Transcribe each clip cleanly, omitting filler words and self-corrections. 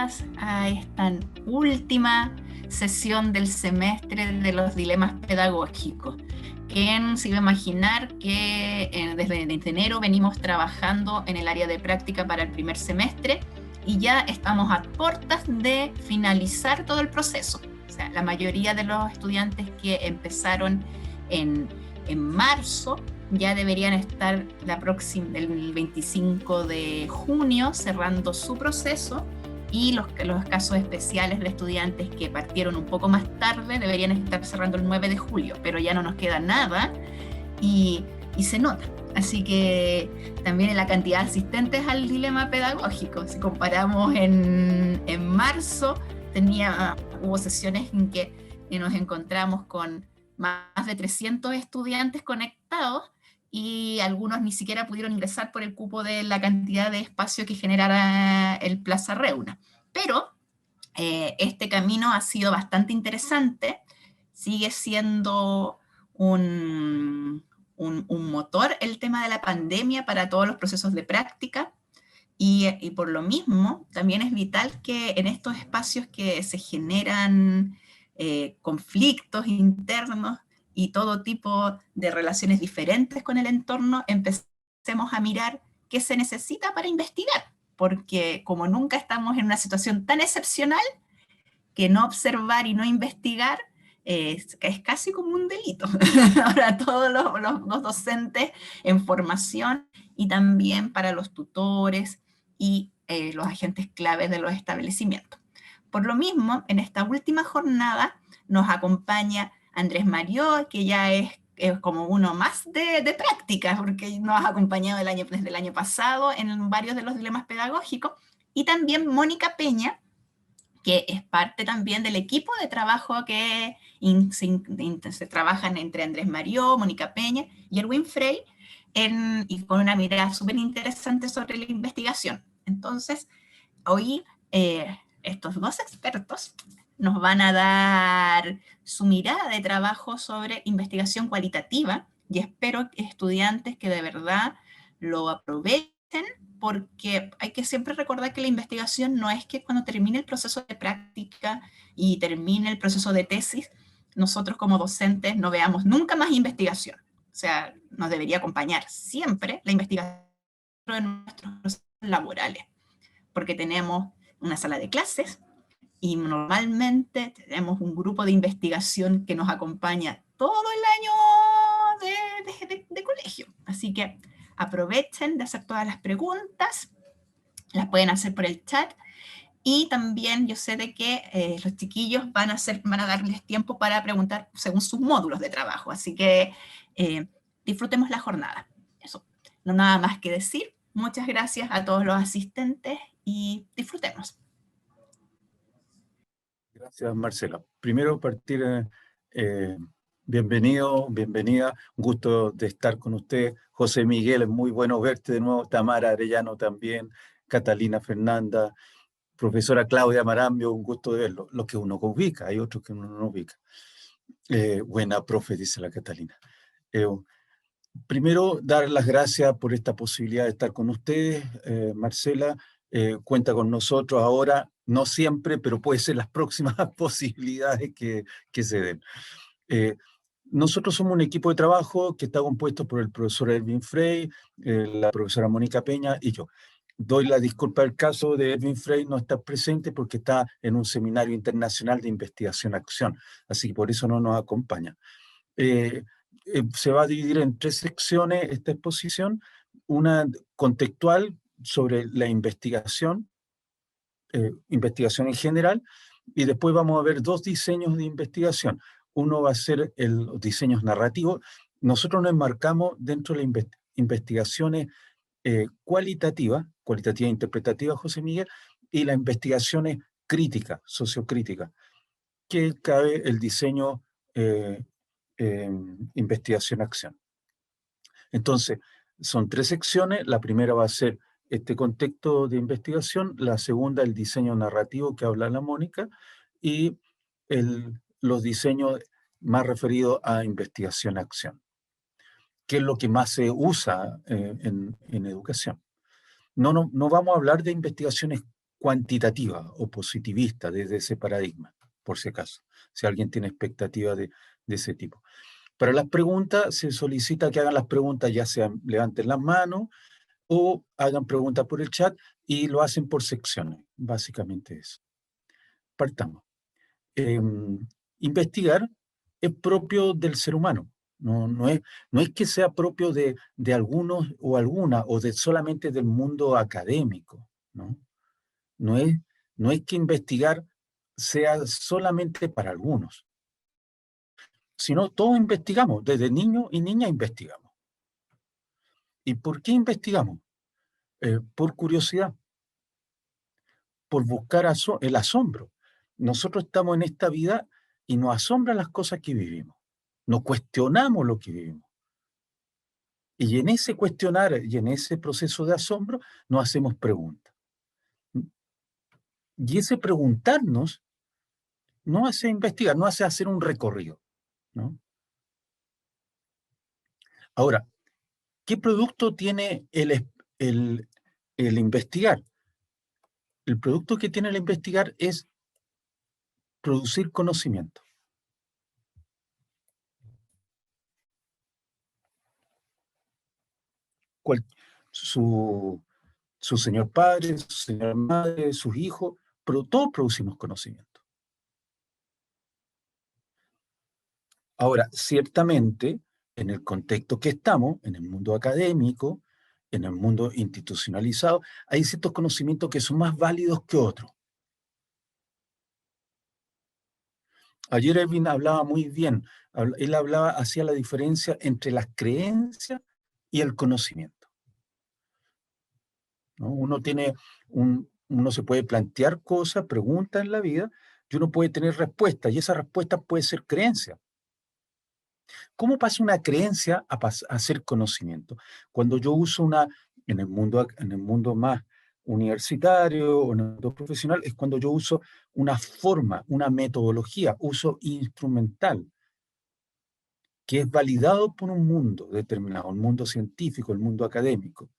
bienvenidas a esta última sesión del semestre de los dilemas pedagógicos. ¿Quién se iba a imaginar que desde enero venimos trabajando en el área de práctica para el primer semestre y ya estamos a puertas de finalizar todo el proceso? O sea, la mayoría de los estudiantes que empezaron en marzo ya deberían estar el 25 de junio cerrando su proceso, y los casos especiales de estudiantes que partieron un poco más tarde deberían estar cerrando el 9 de julio, pero ya no nos queda nada y se nota. Así que también en la cantidad de asistentes al dilema pedagógico, si comparamos en marzo, hubo sesiones en que nos encontramos con más de 300 estudiantes conectados, y algunos ni siquiera pudieron ingresar por el cupo de la cantidad de espacio que generara el Plaza Reuna. Pero este camino ha sido bastante interesante, sigue siendo un motor el tema de la pandemia para todos los procesos de práctica, y por lo mismo también es vital que en estos espacios que se generan conflictos internos y todo tipo de relaciones diferentes con el entorno, empecemos a mirar qué se necesita para investigar, porque como nunca estamos en una situación tan excepcional, que no observar y no investigar es casi como un delito. Ahora todos los docentes en formación, y también para los tutores y los agentes claves de los establecimientos. Por lo mismo, en esta última jornada nos acompaña Andrés Marió, que ya es como uno más de práctica, porque nos ha acompañado desde el año pasado en varios de los dilemas pedagógicos, y también Mónica Peña, que es parte también del equipo de trabajo que se trabajan entre Andrés Marió, Mónica Peña y Erwin Frey, y con una mirada súper interesante sobre la investigación. Entonces, hoy estos dos expertos nos van a dar su mirada de trabajo sobre investigación cualitativa, y espero estudiantes que de verdad lo aprovechen, porque hay que siempre recordar que la investigación no es que cuando termine el proceso de práctica y termine el proceso de tesis, nosotros como docentes no veamos nunca más investigación. O sea, nos debería acompañar siempre la investigación en nuestros procesos laborales, porque tenemos una sala de clases y normalmente tenemos un grupo de investigación que nos acompaña todo el año de colegio. Así que aprovechen de hacer todas las preguntas, las pueden hacer por el chat, y también yo sé de que los chiquillos van a darles tiempo para preguntar según sus módulos de trabajo, así que disfrutemos la jornada. Eso, no nada más que decir. Muchas gracias a todos los asistentes y disfrutemos. Gracias, Marcela. Primero partir, bienvenido, bienvenida, un gusto de estar con usted. José Miguel, es muy bueno verte de nuevo. Tamara Arellano también, Catalina Fernanda, profesora Claudia Marambio, un gusto de verlo. Los que uno ubica, hay otros que uno no ubica. Buena profe, dice la Catalina. Primero, dar las gracias por esta posibilidad de estar con ustedes. Marcela, cuenta con nosotros ahora, no siempre, pero puede ser las próximas posibilidades que se den. Nosotros somos un equipo de trabajo que está compuesto por el profesor Erwin Frey, la profesora Mónica Peña y yo. Doy la disculpa del caso de Erwin Frey no estar presente porque está en un seminario internacional de investigación-acción, así que por eso no nos acompaña. Se va a dividir en 3 secciones esta exposición, una contextual sobre la investigación en general, y después vamos a ver 2 diseños de investigación. Uno va a ser los diseños narrativos. Nosotros nos enmarcamos dentro de las investigaciones cualitativa e interpretativa, José Miguel, y las investigaciones críticas, sociocríticas, que cabe el diseño investigación-acción. Entonces, son 3 secciones. La primera va a ser este contexto de investigación, la segunda el diseño narrativo que habla la Mónica, y los diseños más referidos a investigación-acción, que es lo que más se usa en educación. No vamos a hablar de investigaciones cuantitativa o positivista desde ese paradigma, por si acaso, si alguien tiene expectativas de ese tipo. Para las preguntas se solicita que hagan las preguntas, ya sean levanten las manos o hagan preguntas por el chat, y lo hacen por secciones, básicamente eso. Partamos. Investigar es propio del ser humano. No es que sea propio de algunos o alguna, o de solamente del mundo académico, ¿no? No es que investigar sea solamente para algunos, sino todos investigamos, desde niños y niñas investigamos. ¿Y por qué investigamos? Por curiosidad, por buscar el asombro. Nosotros estamos en esta vida y nos asombran las cosas que vivimos. Nos cuestionamos lo que vivimos. Y en ese cuestionar y en ese proceso de asombro nos hacemos preguntas. Y ese preguntarnos no hace investigar, no hace hacer un recorrido, ¿no? Ahora, ¿qué producto tiene el investigar? El producto que tiene el investigar es producir conocimiento. Su señor padre, su señora madre, sus hijos, pero todos producimos conocimiento. Ahora, ciertamente, en el contexto que estamos, en el mundo académico, en el mundo institucionalizado, hay ciertos conocimientos que son más válidos que otros. Ayer Erwin hablaba muy bien, él hacía la diferencia entre las creencias y el conocimiento, ¿no? Uno se puede plantear cosas, preguntas en la vida, y uno puede tener respuestas, y esa respuesta puede ser creencia. ¿Cómo pasa una creencia a ser conocimiento? Cuando yo uso en el mundo más universitario o en el mundo profesional, es cuando yo uso una forma, una metodología, uso instrumental, que es validado por un mundo determinado, el mundo científico, el mundo académico.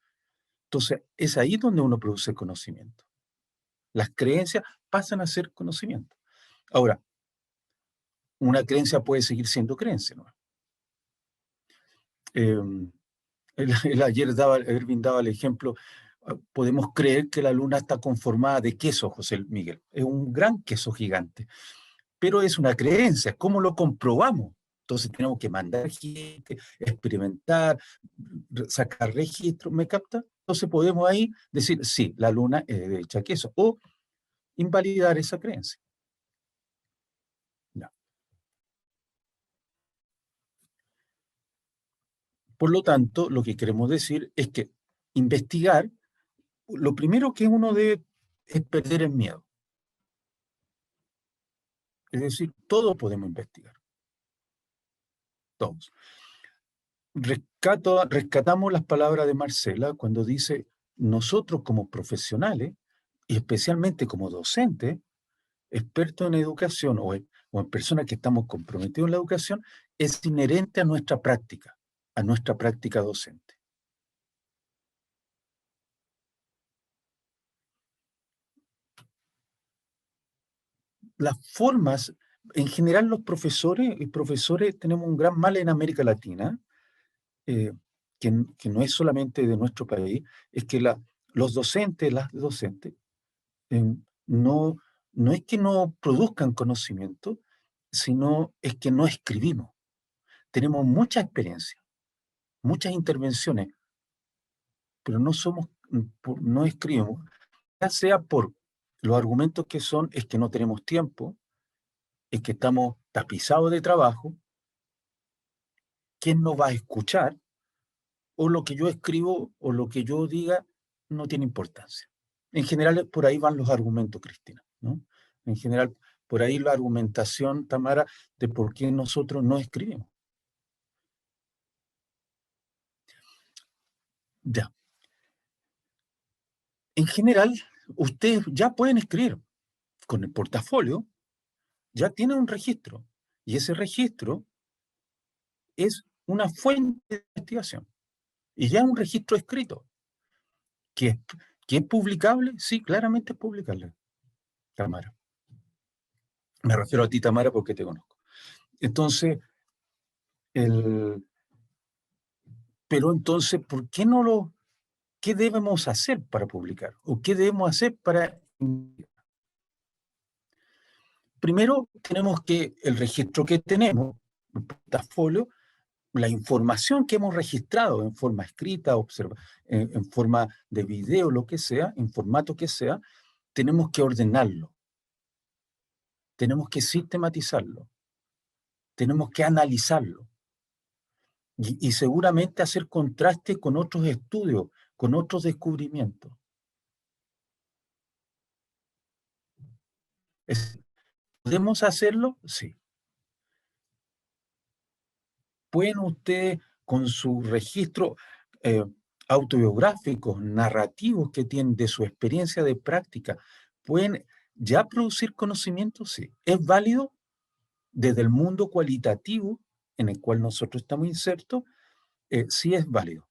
Entonces, es ahí donde uno produce conocimiento. Las creencias pasan a ser conocimiento. Ahora, una creencia puede seguir siendo creencia, ¿no? Ayer Erwin daba el ejemplo, podemos creer que la luna está conformada de queso, José Miguel. Es un gran queso gigante, pero es una creencia. ¿Cómo lo comprobamos? Entonces tenemos que mandar gente, experimentar, sacar registros, ¿me capta? Entonces podemos ahí decir, sí, la luna es hecha queso, o invalidar esa creencia. Ya. Por lo tanto, lo que queremos decir es que investigar, lo primero que uno debe es perder el miedo. Es decir, todos podemos investigar. Todos. Rescatamos las palabras de Marcela cuando dice, nosotros como profesionales, y especialmente como docentes, expertos en educación o en personas que estamos comprometidos en la educación, es inherente a nuestra práctica docente. Las formas, en general los profesores tenemos un gran mal en América Latina, que no es solamente de nuestro país, es que las docentes, no, no es que no produzcan conocimiento, sino es que no escribimos. Tenemos mucha experiencia, muchas intervenciones, pero no escribimos, ya sea por los argumentos que son, es que no tenemos tiempo, es que estamos tapizados de trabajo, ¿quién nos va a escuchar? O lo que yo escribo o lo que yo diga no tiene importancia. En general, por ahí van los argumentos, Cristina, ¿no? En general, por ahí la argumentación, Tamara, de por qué nosotros no escribimos. Ya. En general, ustedes ya pueden escribir. Con el portafolio, ya tienen un registro. Y ese registro es una fuente de investigación. Y ya un registro escrito, que ¿Que es publicable? Sí, claramente es publicable, Tamara. Me refiero a ti, Tamara, porque te conozco. Entonces, pero entonces, ¿por qué no qué debemos hacer para publicar? ¿O qué debemos hacer para... Primero, tenemos que el registro que tenemos, el portafolio, la información que hemos registrado en forma escrita, en forma de video, lo que sea, en formato que sea, tenemos que ordenarlo, tenemos que sistematizarlo, tenemos que analizarlo y seguramente hacer contraste con otros estudios, con otros descubrimientos. ¿Podemos hacerlo? Sí. ¿Pueden ustedes, con su registro autobiográficos, narrativos que tienen de su experiencia de práctica, pueden ya producir conocimiento? Sí. ¿Es válido desde el mundo cualitativo en el cual nosotros estamos insertos? Sí es válido.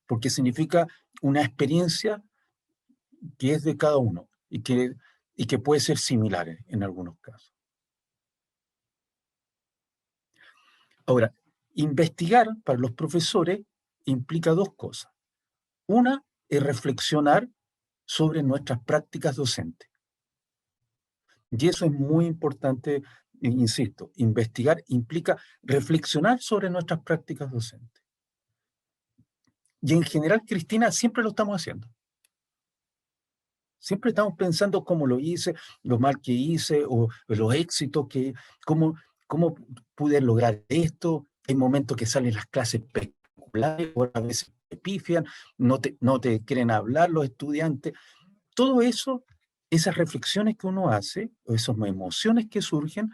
Porque significa una experiencia que es de cada uno y que puede ser similar en algunos casos. Ahora, investigar para los profesores implica dos cosas. Una es reflexionar sobre nuestras prácticas docentes. Y eso es muy importante, insisto, investigar implica reflexionar sobre nuestras prácticas docentes. Y en general, Cristina, siempre lo estamos haciendo. Siempre estamos pensando cómo lo hice, lo mal que hice, o los éxitos, cómo pude lograr esto. Hay momentos que salen las clases espectaculares, o a veces te pifian, no te quieren hablar los estudiantes. Todo eso, esas reflexiones que uno hace, o esas emociones que surgen,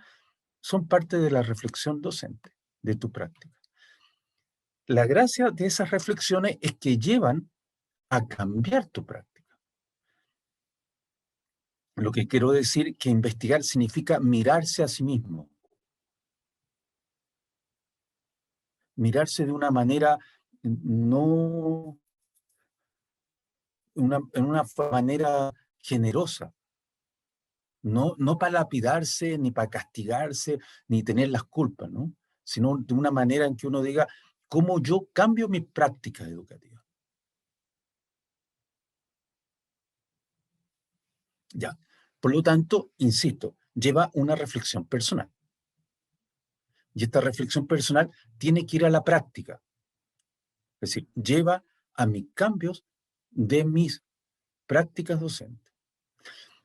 son parte de la reflexión docente, de tu práctica. La gracia de esas reflexiones es que llevan a cambiar tu práctica. Lo que quiero decir que investigar significa mirarse a sí mismo, mirarse de una manera no, en una manera generosa, no para lapidarse, ni para castigarse, ni tener las culpas, ¿no? Sino de una manera en que uno diga, ¿cómo yo cambio mis prácticas educativas? Ya. Por lo tanto, insisto, lleva una reflexión personal. Y esta reflexión personal tiene que ir a la práctica. Es decir, lleva a mis cambios de mis prácticas docentes.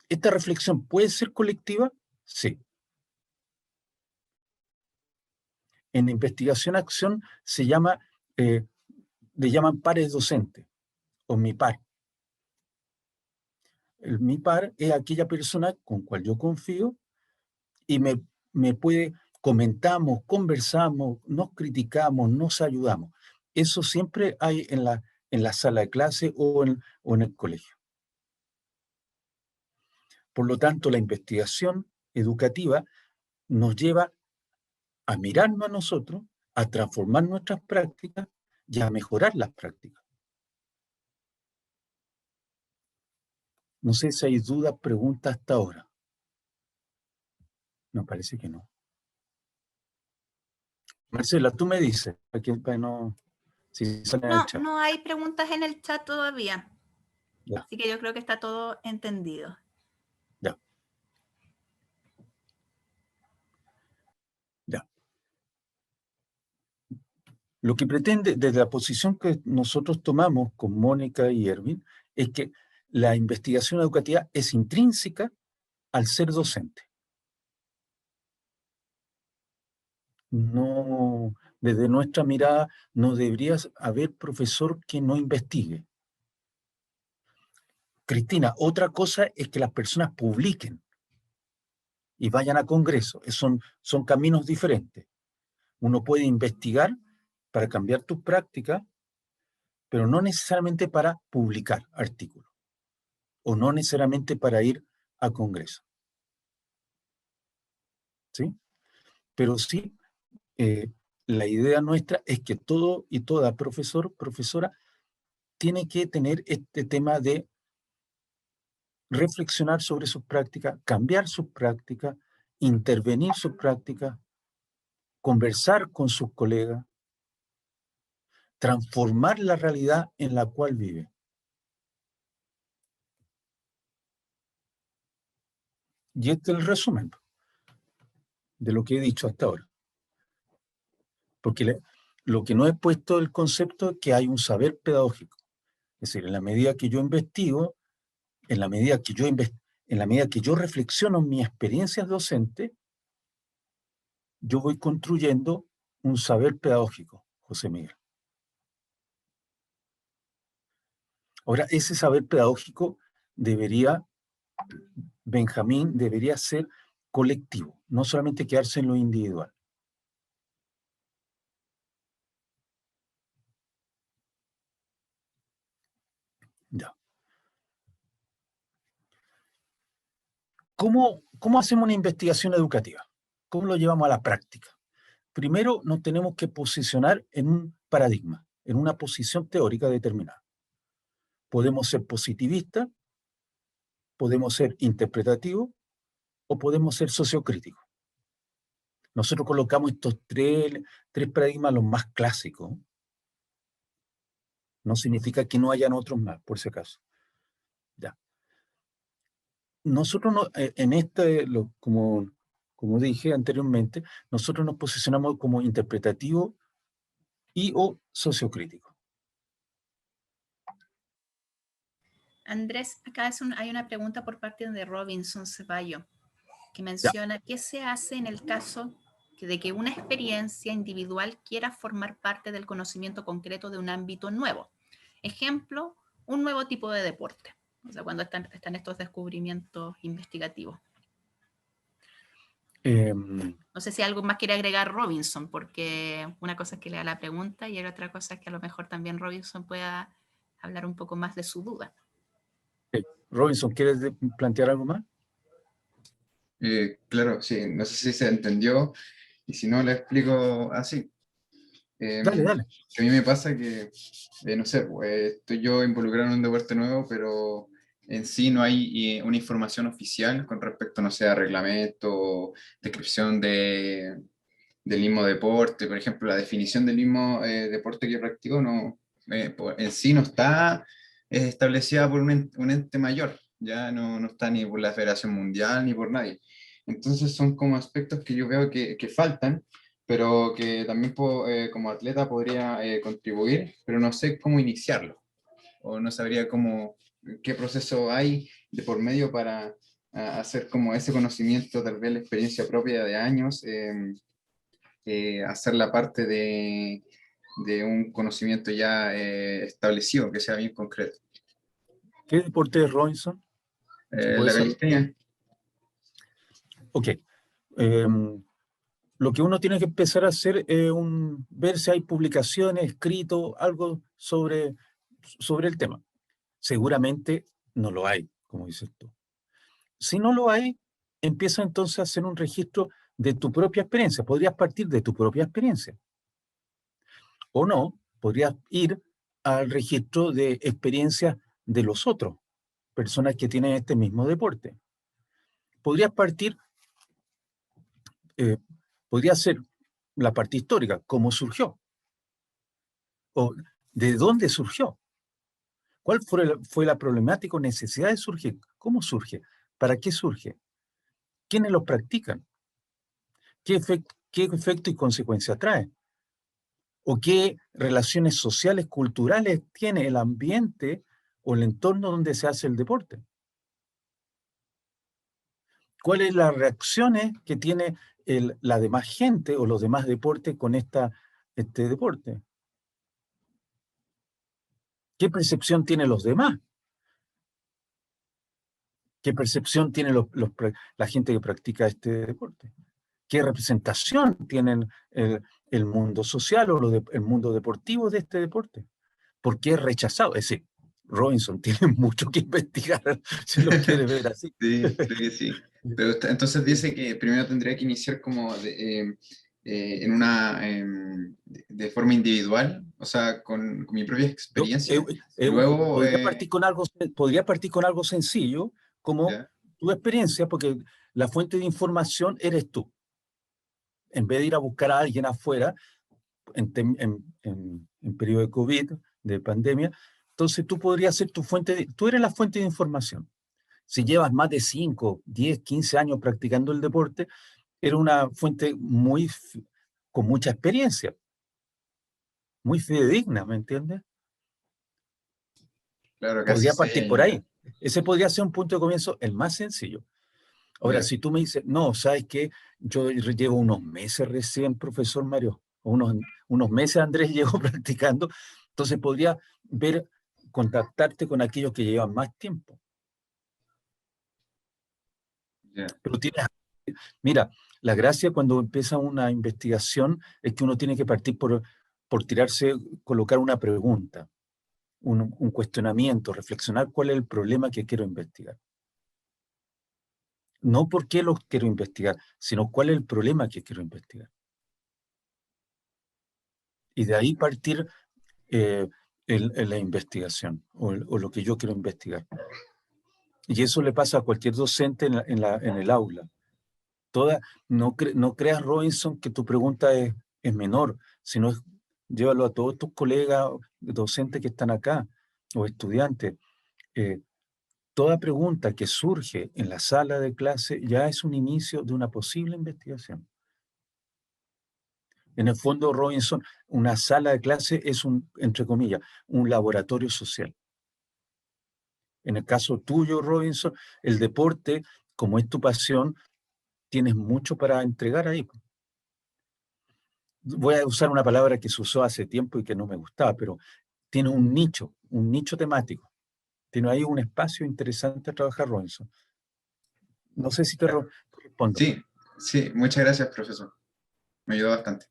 ¿Esta reflexión puede ser colectiva? Sí. En investigación-acción le llaman pares docentes, o mi par. Mi par es aquella persona con cual yo confío y me comentamos, conversamos, nos criticamos, nos ayudamos. Eso siempre hay en la sala de clase o en el colegio. Por lo tanto, la investigación educativa nos lleva a mirarnos a nosotros, a transformar nuestras prácticas y a mejorar las prácticas. No sé si hay dudas, preguntas hasta ahora. Me parece que no. Marcela, tú me dices, para no, si sale en el chat. No hay preguntas en el chat todavía. Ya. Así que yo creo que está todo entendido. Ya. Ya. Lo que pretende, desde la posición que nosotros tomamos con Mónica y Erwin, es que la investigación educativa es intrínseca al ser docente. No, desde nuestra mirada, no debería haber profesor que no investigue. Cristina, otra cosa es que las personas publiquen y vayan a congresos. Son caminos diferentes. Uno puede investigar para cambiar tus prácticas, pero no necesariamente para publicar artículos o no necesariamente para ir a congresos. ¿Sí? Pero sí, la idea nuestra es que todo y toda profesor, profesora, tiene que tener este tema de reflexionar sobre sus prácticas, cambiar sus prácticas, intervenir sus prácticas, conversar con sus colegas, transformar la realidad en la cual vive. Y este es el resumen de lo que he dicho hasta ahora. Porque lo que no he puesto el concepto es que hay un saber pedagógico. Es decir, en la medida que yo investigo, en la medida que yo reflexiono en mis experiencias docentes, yo voy construyendo un saber pedagógico, José Miguel. Ahora, ese saber pedagógico Benjamín, debería ser colectivo, no solamente quedarse en lo individual. Ya. ¿Cómo hacemos una investigación educativa? ¿Cómo lo llevamos a la práctica? Primero, nos tenemos que posicionar en un paradigma, en una posición teórica determinada. Podemos ser positivistas, podemos ser interpretativos o podemos ser sociocríticos. Nosotros colocamos estos tres paradigmas los más clásicos. No significa que no hayan otros más, por si acaso. Ya. Nosotros como dije anteriormente, nosotros nos posicionamos como interpretativo y o sociocrítico. Andrés, acá hay una pregunta por parte de Robinson Ceballo, que menciona qué se hace en el caso de que una experiencia individual quiera formar parte del conocimiento concreto de un ámbito nuevo. Ejemplo, un nuevo tipo de deporte. O sea, cuando están estos descubrimientos investigativos. No sé si algo más quiere agregar Robinson, porque una cosa es que lea la pregunta y otra cosa es que a lo mejor también Robinson pueda hablar un poco más de su duda. Robinson, ¿quieres plantear algo más? Claro, sí, no sé si se entendió, y si no, le explico así. Dale. A mí me pasa que, no sé, estoy yo involucrado en un deporte nuevo, pero en sí no hay una información oficial con respecto, no sé, a reglamento, descripción del mismo deporte. Por ejemplo, la definición del mismo deporte que yo practico en sí no está establecida por un ente mayor, ya no está ni por la Federación Mundial ni por nadie. Entonces son como aspectos que yo veo que faltan, pero que también como atleta podría contribuir, pero no sé cómo iniciarlo, o no sabría qué proceso hay de por medio para hacer como ese conocimiento, tal vez la experiencia propia de años, hacer la parte de un conocimiento ya establecido, que sea bien concreto. ¿Qué deporte es Robinson? La calistenia. Ok. Lo que uno tiene que empezar a hacer es ver si hay publicaciones, escritos, algo sobre el tema. Seguramente no lo hay, como dices tú. Si no lo hay, empieza entonces a hacer un registro de tu propia experiencia. Podrías partir de tu propia experiencia. O no, podrías ir al registro de experiencias de los otros, personas que tienen este mismo deporte. Podrías partir, podría ser la parte histórica, cómo surgió, o de dónde surgió, cuál fue la problemática o necesidad de surgir, cómo surge, para qué surge, quiénes lo practican, qué efecto y consecuencia trae, o qué relaciones sociales, culturales tiene el ambiente o el entorno donde se hace el deporte. ¿Cuáles las reacciones que tiene la demás gente o los demás deportes con este deporte? ¿Qué percepción tienen los demás? ¿Qué percepción tiene la gente que practica este deporte? ¿Qué representación tienen el mundo social o el mundo deportivo de este deporte? ¿Por qué es rechazado? Es decir, Robinson tiene mucho que investigar si lo quiere ver así. Sí, creo que sí. Pero entonces dice que primero tendría que iniciar como de forma individual o sea, con mi propia Yo, experiencia. Luego, podría partir con algo sencillo, como ya, tu experiencia, porque la fuente de información eres tú. En vez de ir a buscar a alguien afuera, en periodo de COVID, de pandemia, entonces tú podrías ser tú eres la fuente de información. Si llevas más de 5, 10, 15 años practicando el deporte, eres una fuente con mucha experiencia, muy fidedigna, ¿me entiendes? claro, casi Podría partir por 6 años ahí. ya. Ese podría ser un punto de comienzo, el más sencillo. Ahora, Ya. si tú me dices, no, ¿sabes qué? Yo llevo unos meses recién, profesor Mario, unos meses Andrés llevo practicando, entonces podría contactarte con aquellos que llevan más tiempo. Ya. Pero mira, la gracia cuando empieza una investigación es que uno tiene que partir por colocar una pregunta, un cuestionamiento, reflexionar cuál es el problema que quiero investigar. No por qué lo quiero investigar, sino cuál es el problema que quiero investigar. Y de ahí partir la investigación o lo que yo quiero investigar. Y eso le pasa a cualquier docente en el aula. No creas, Robinson, que tu pregunta es menor, sino llévalo a todos tus colegas docentes que están acá o estudiantes. Toda pregunta que surge en la sala de clase ya es un inicio de una posible investigación. En el fondo, Robinson, una sala de clase es entre comillas, un laboratorio social. En el caso tuyo, Robinson, el deporte, como es tu pasión, tienes mucho para entregar ahí. Voy a usar una palabra que se usó hace tiempo y que no me gustaba, pero tiene un nicho temático. Tiene ahí un espacio interesante a trabajar, Robinson. No sé si te respondo. Sí, sí, muchas gracias, profesor. Me ayudó bastante.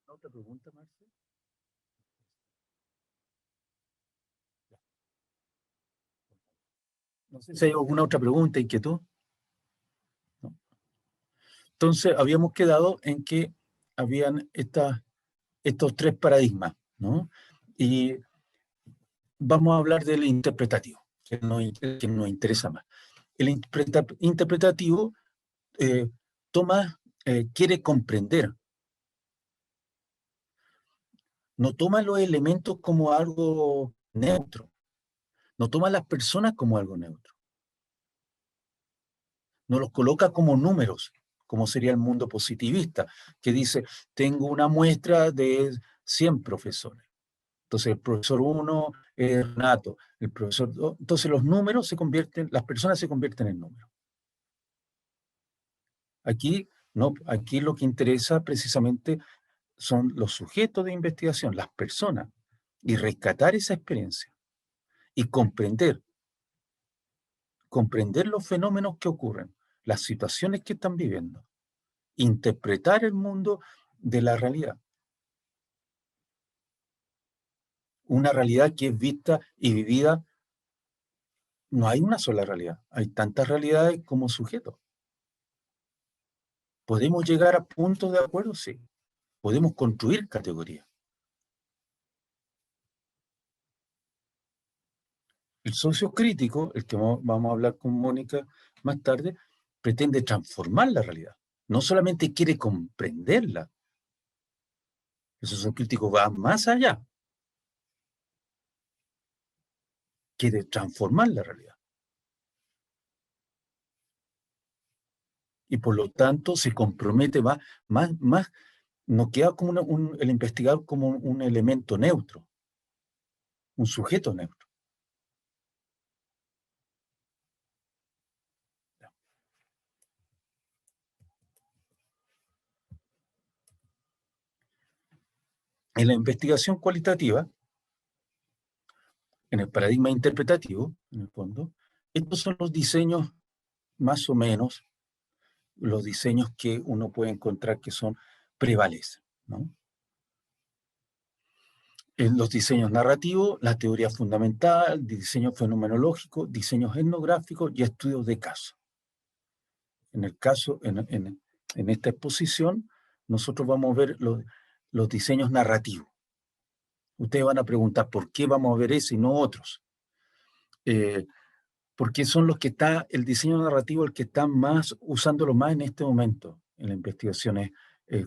¿Otra pregunta, Marce? No sé si hay alguna otra pregunta, inquietud. No. Entonces, habíamos quedado en que habían estos tres paradigmas, ¿no? Y vamos a hablar del interpretativo, que nos interesa más. El interpretativo eh, quiere comprender, no toma los elementos como algo neutro, no toma a las personas como algo neutro, no los coloca como números, como sería el mundo positivista, que dice, tengo una muestra de 100 profesores. Entonces el profesor 1 es Renato, el profesor 2, entonces los números las personas se convierten en números. Aquí, no, aquí lo que interesa precisamente son los sujetos de investigación, las personas, y rescatar esa experiencia y comprender los fenómenos que ocurren, las situaciones que están viviendo, interpretar el mundo de la realidad. Una realidad que es vista y vivida, no hay una sola realidad, hay tantas realidades como sujetos. ¿Podemos llegar a puntos de acuerdo? Sí. Podemos construir categorías. El socio crítico, el que vamos a hablar con Mónica más tarde, pretende transformar la realidad. No solamente quiere comprenderla. El socio crítico va más allá. Quiere transformar la realidad. Y por lo tanto se compromete más, no queda como el investigador como un elemento neutro, un sujeto neutro. En la investigación cualitativa, en el paradigma interpretativo, en el fondo, estos son los diseños más o menos, los diseños que uno puede encontrar que prevalecen, ¿no? En los diseños narrativos, la teoría fundamental, diseño fenomenológico, diseños etnográficos y estudios de caso. En esta exposición, nosotros vamos a ver los diseños narrativos. Ustedes van a preguntar por qué vamos a ver ese y no otros. Porque son los que está, el diseño narrativo, el que está más, usándolo más en este momento, en las investigaciones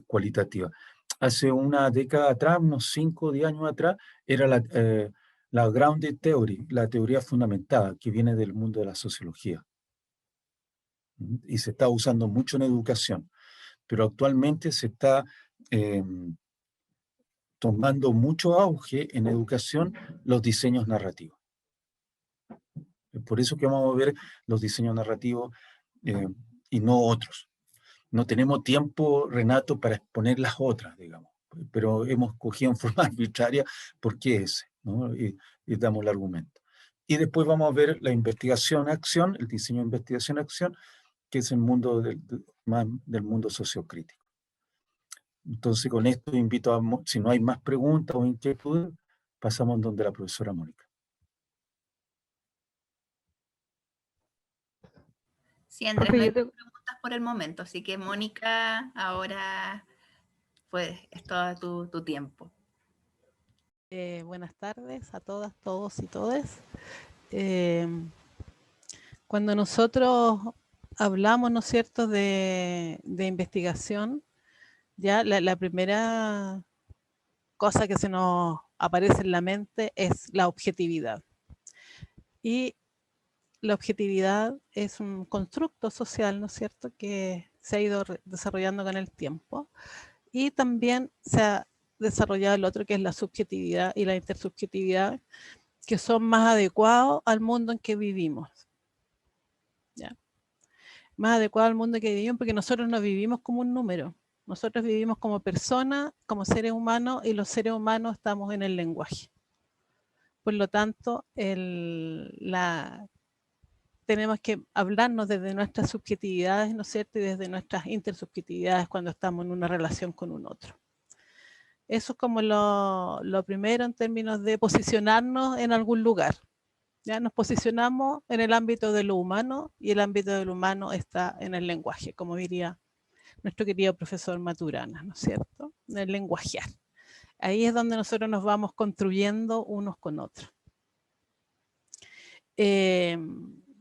cualitativas. Hace una década atrás, unos 5 o 10 años atrás, era la grounded theory, la teoría fundamentada, que viene del mundo de la sociología. Y se está usando mucho en educación. Pero actualmente se está tomando mucho auge en educación los diseños narrativos. Por eso que vamos a ver los diseños narrativos y no otros. No tenemos tiempo, Renato, para exponer las otras, digamos, pero hemos cogido en forma arbitraria por qué ese, ¿no? Y damos el argumento. Y después vamos a ver la investigación-acción, el diseño de investigación-acción, que es el mundo más del mundo sociocrítico. Entonces, con esto invito a, si no hay más preguntas o inquietudes, pasamos donde la profesora Mónica. Sí, Andrés, no hay preguntas por el momento, así que Mónica, ahora pues es todo tu tiempo. Buenas tardes a todas, todos y todes. Cuando nosotros hablamos, ¿no es cierto?, de investigación, ya la primera cosa que se nos aparece en la mente es la objetividad. Y la objetividad es un constructo social, ¿no es cierto?, que se ha ido desarrollando con el tiempo. Y también se ha desarrollado el otro, que es la subjetividad y la intersubjetividad, que son más adecuados al mundo en que vivimos. ¿Ya? Más adecuados al mundo en que vivimos, porque nosotros no vivimos como un número. Nosotros vivimos como personas, como seres humanos, y los seres humanos estamos en el lenguaje. Por lo tanto, tenemos que hablarnos desde nuestras subjetividades, ¿no es cierto?, y desde nuestras intersubjetividades cuando estamos en una relación con un otro. Eso es como lo primero en términos de posicionarnos en algún lugar. Ya nos posicionamos en el ámbito de lo humano, y el ámbito de lo humano está en el lenguaje, como diría nuestro querido profesor Maturana, ¿no es cierto? En el lenguajear. Ahí es donde nosotros nos vamos construyendo unos con otros.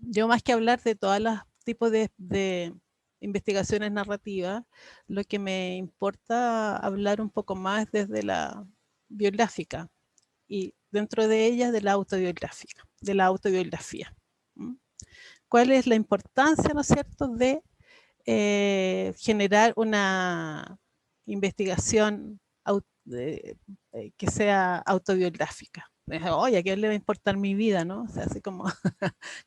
Yo, más que hablar de todos los tipos de investigaciones narrativas, lo que me importa hablar un poco más desde la biográfica, y dentro de ella de la autobiográfica, de la autobiografía. ¿Cuál es la importancia, ¿no es cierto?, de generar una investigación que sea autobiográfica? Oye, ¿a quién le va a importar mi vida, no? O sea, así como,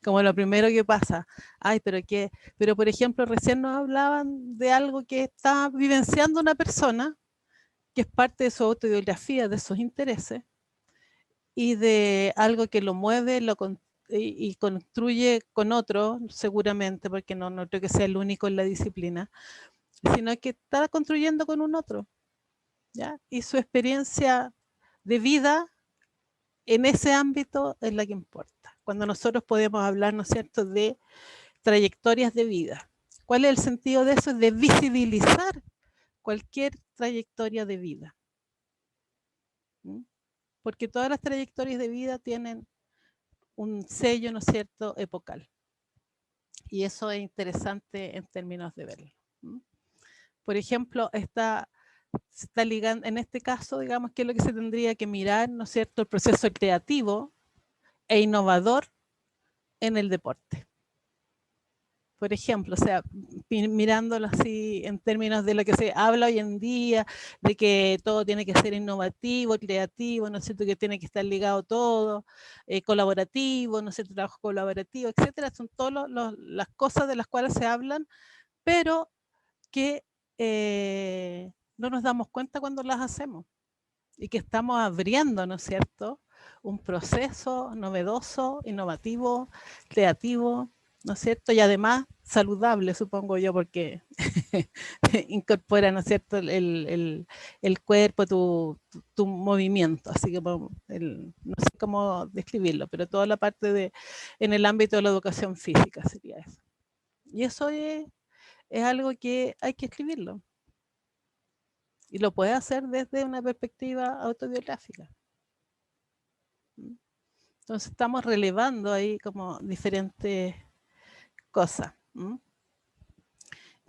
como lo primero que pasa. Ay, pero por ejemplo, recién nos hablaban de algo que está vivenciando una persona, que es parte de su autobiografía, de sus intereses, y de algo que lo mueve, y construye con otro, seguramente, porque no creo que sea el único en la disciplina, sino que está construyendo con un otro, ¿ya? Y su experiencia de vida en ese ámbito es la que importa. Cuando nosotros podemos hablar, ¿no es cierto?, de trayectorias de vida. ¿Cuál es el sentido de eso? Es de visibilizar cualquier trayectoria de vida. Porque todas las trayectorias de vida tienen un sello, ¿no es cierto?, epocal. Y eso es interesante en términos de verlo. Por ejemplo, se está ligando, en este caso, digamos, que es lo que se tendría que mirar, ¿no es cierto?, el proceso creativo e innovador en el deporte. Por ejemplo, o sea, mirándolo así en términos de lo que se habla hoy en día, de que todo tiene que ser innovativo, creativo, ¿no es cierto?, que tiene que estar ligado todo, colaborativo, ¿no es cierto?, trabajo colaborativo, etcétera. Son todas las cosas de las cuales se hablan, pero que no nos damos cuenta cuando las hacemos, y que estamos abriendo, ¿no es cierto?, un proceso novedoso, innovativo, creativo, ¿no es cierto?, y además saludable, supongo yo, porque incorpora, ¿no es cierto?, el cuerpo, tu movimiento, así que no sé cómo describirlo, pero toda la parte en el ámbito de la educación física sería eso. Y eso es algo que hay que escribirlo. Y lo puede hacer desde una perspectiva autobiográfica. Entonces estamos relevando ahí como diferentes cosas.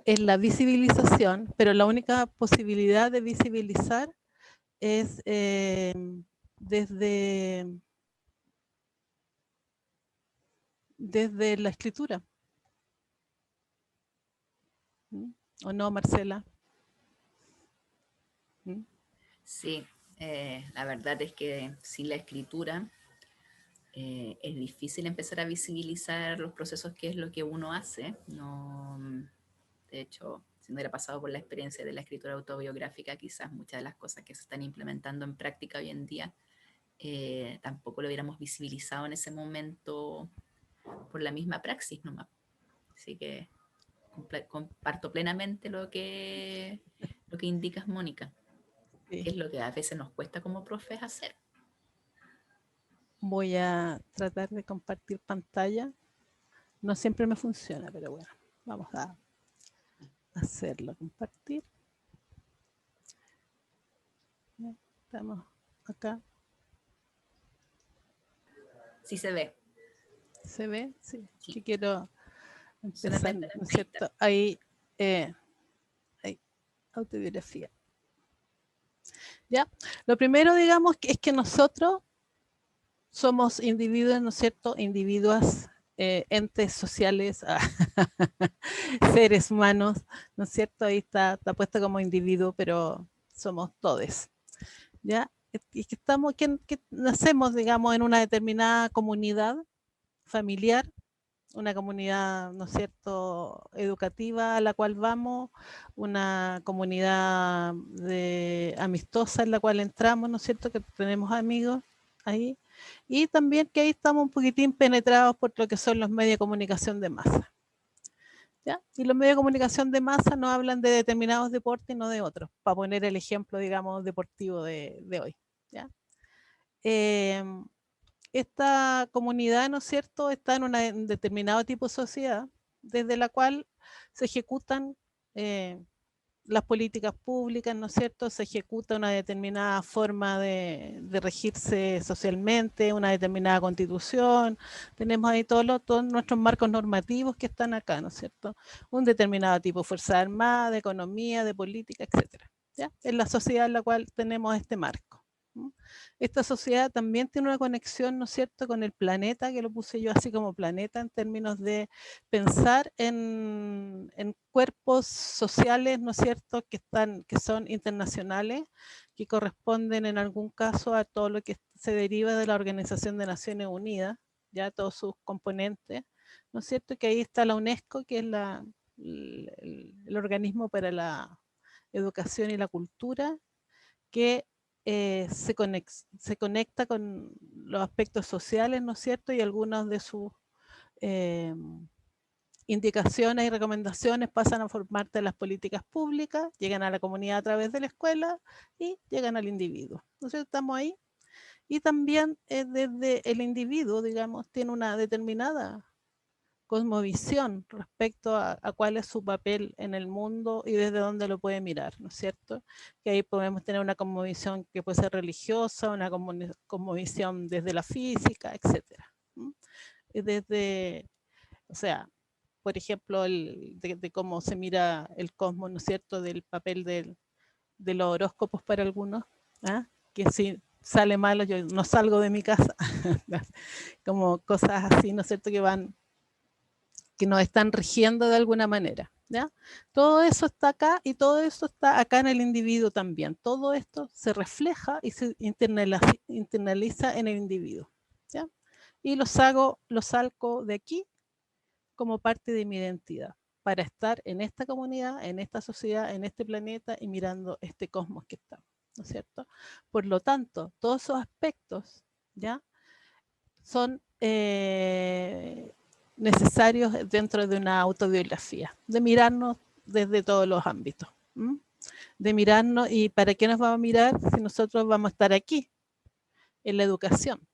Es la visibilización, pero la única posibilidad de visibilizar es desde la escritura. ¿O no, Marcela? Sí, la verdad es que sin la escritura es difícil empezar a visibilizar los procesos que es lo que uno hace. No, de hecho, si no hubiera pasado por la experiencia de la escritura autobiográfica, quizás muchas de las cosas que se están implementando en práctica hoy en día tampoco lo hubiéramos visibilizado en ese momento por la misma praxis nomás. Así que comparto plenamente lo que indicas, Mónica, Sí. que es lo que a veces nos cuesta como profes hacer. Voy a tratar de compartir pantalla. No siempre me funciona, pero bueno, vamos a hacerlo, compartir. Estamos acá. Sí se ve. ¿Se ve? Sí. Sí. Que quiero empezar, Solamente ¿no es cierto? Ahí, autobiografía. ¿Ya? Lo primero, digamos, es que nosotros somos individuos, ¿no es cierto? Individuos, entes sociales, seres humanos, ¿no es cierto? Ahí está puesto como individuo, pero somos todos, ¿ya? Y que nacemos, digamos, en una determinada comunidad familiar, una comunidad, ¿no es cierto?, educativa a la cual vamos, una comunidad amistosa en la cual entramos, ¿no es cierto?, que tenemos amigos ahí, y también que ahí estamos un poquitín penetrados por lo que son los medios de comunicación de masa. ¿Ya? Y los medios de comunicación de masa no hablan de determinados deportes y no de otros, para poner el ejemplo, digamos, deportivo de hoy. ¿Ya? Esta comunidad, ¿no es cierto?, está en un determinado tipo de sociedad, desde la cual se ejecutan las políticas públicas, ¿no es cierto?, se ejecuta una determinada forma de regirse socialmente, una determinada constitución, tenemos ahí todos nuestros marcos normativos que están acá, ¿no es cierto?, un determinado tipo de fuerza armada, de economía, de política, etcétera. ¿Ya? Es la sociedad en la cual tenemos este marco. Esta sociedad también tiene una conexión, ¿no es cierto?, con el planeta, que lo puse yo así como planeta, en términos de pensar en cuerpos sociales, ¿no es cierto?, que son internacionales, que corresponden en algún caso a todo lo que se deriva de la Organización de Naciones Unidas, ya todos sus componentes, ¿no es cierto?, que ahí está la UNESCO, que es el organismo para la educación y la cultura, que se conecta con los aspectos sociales, ¿no es cierto?, y algunas de sus indicaciones y recomendaciones pasan a formar parte de las políticas públicas, llegan a la comunidad a través de la escuela y llegan al individuo. Entonces estamos ahí. Y también desde el individuo, digamos, tiene una determinada cosmovisión respecto a cuál es su papel en el mundo y desde dónde lo puede mirar, ¿no es cierto? Que ahí podemos tener una cosmovisión que puede ser religiosa, una cosmovisión desde la física, etcétera. Desde, o sea, por ejemplo, de cómo se mira el cosmos, ¿no es cierto?, del papel de los horóscopos para algunos, ¿ah? Que si sale malo yo no salgo de mi casa, como cosas así, ¿no es cierto?, que nos están rigiendo de alguna manera. ¿Ya? Todo eso está acá y todo eso está acá en el individuo también. Todo esto se refleja y se internaliza en el individuo. ¿Ya? Y lo saco de aquí como parte de mi identidad, para estar en esta comunidad, en esta sociedad, en este planeta y mirando este cosmos que estamos, ¿no es cierto? Por lo tanto, todos esos aspectos, ¿ya?, son necesarios dentro de una autobiografía, de mirarnos desde todos los ámbitos, de mirarnos. ¿Y para qué nos vamos a mirar si nosotros vamos a estar aquí, en la educación?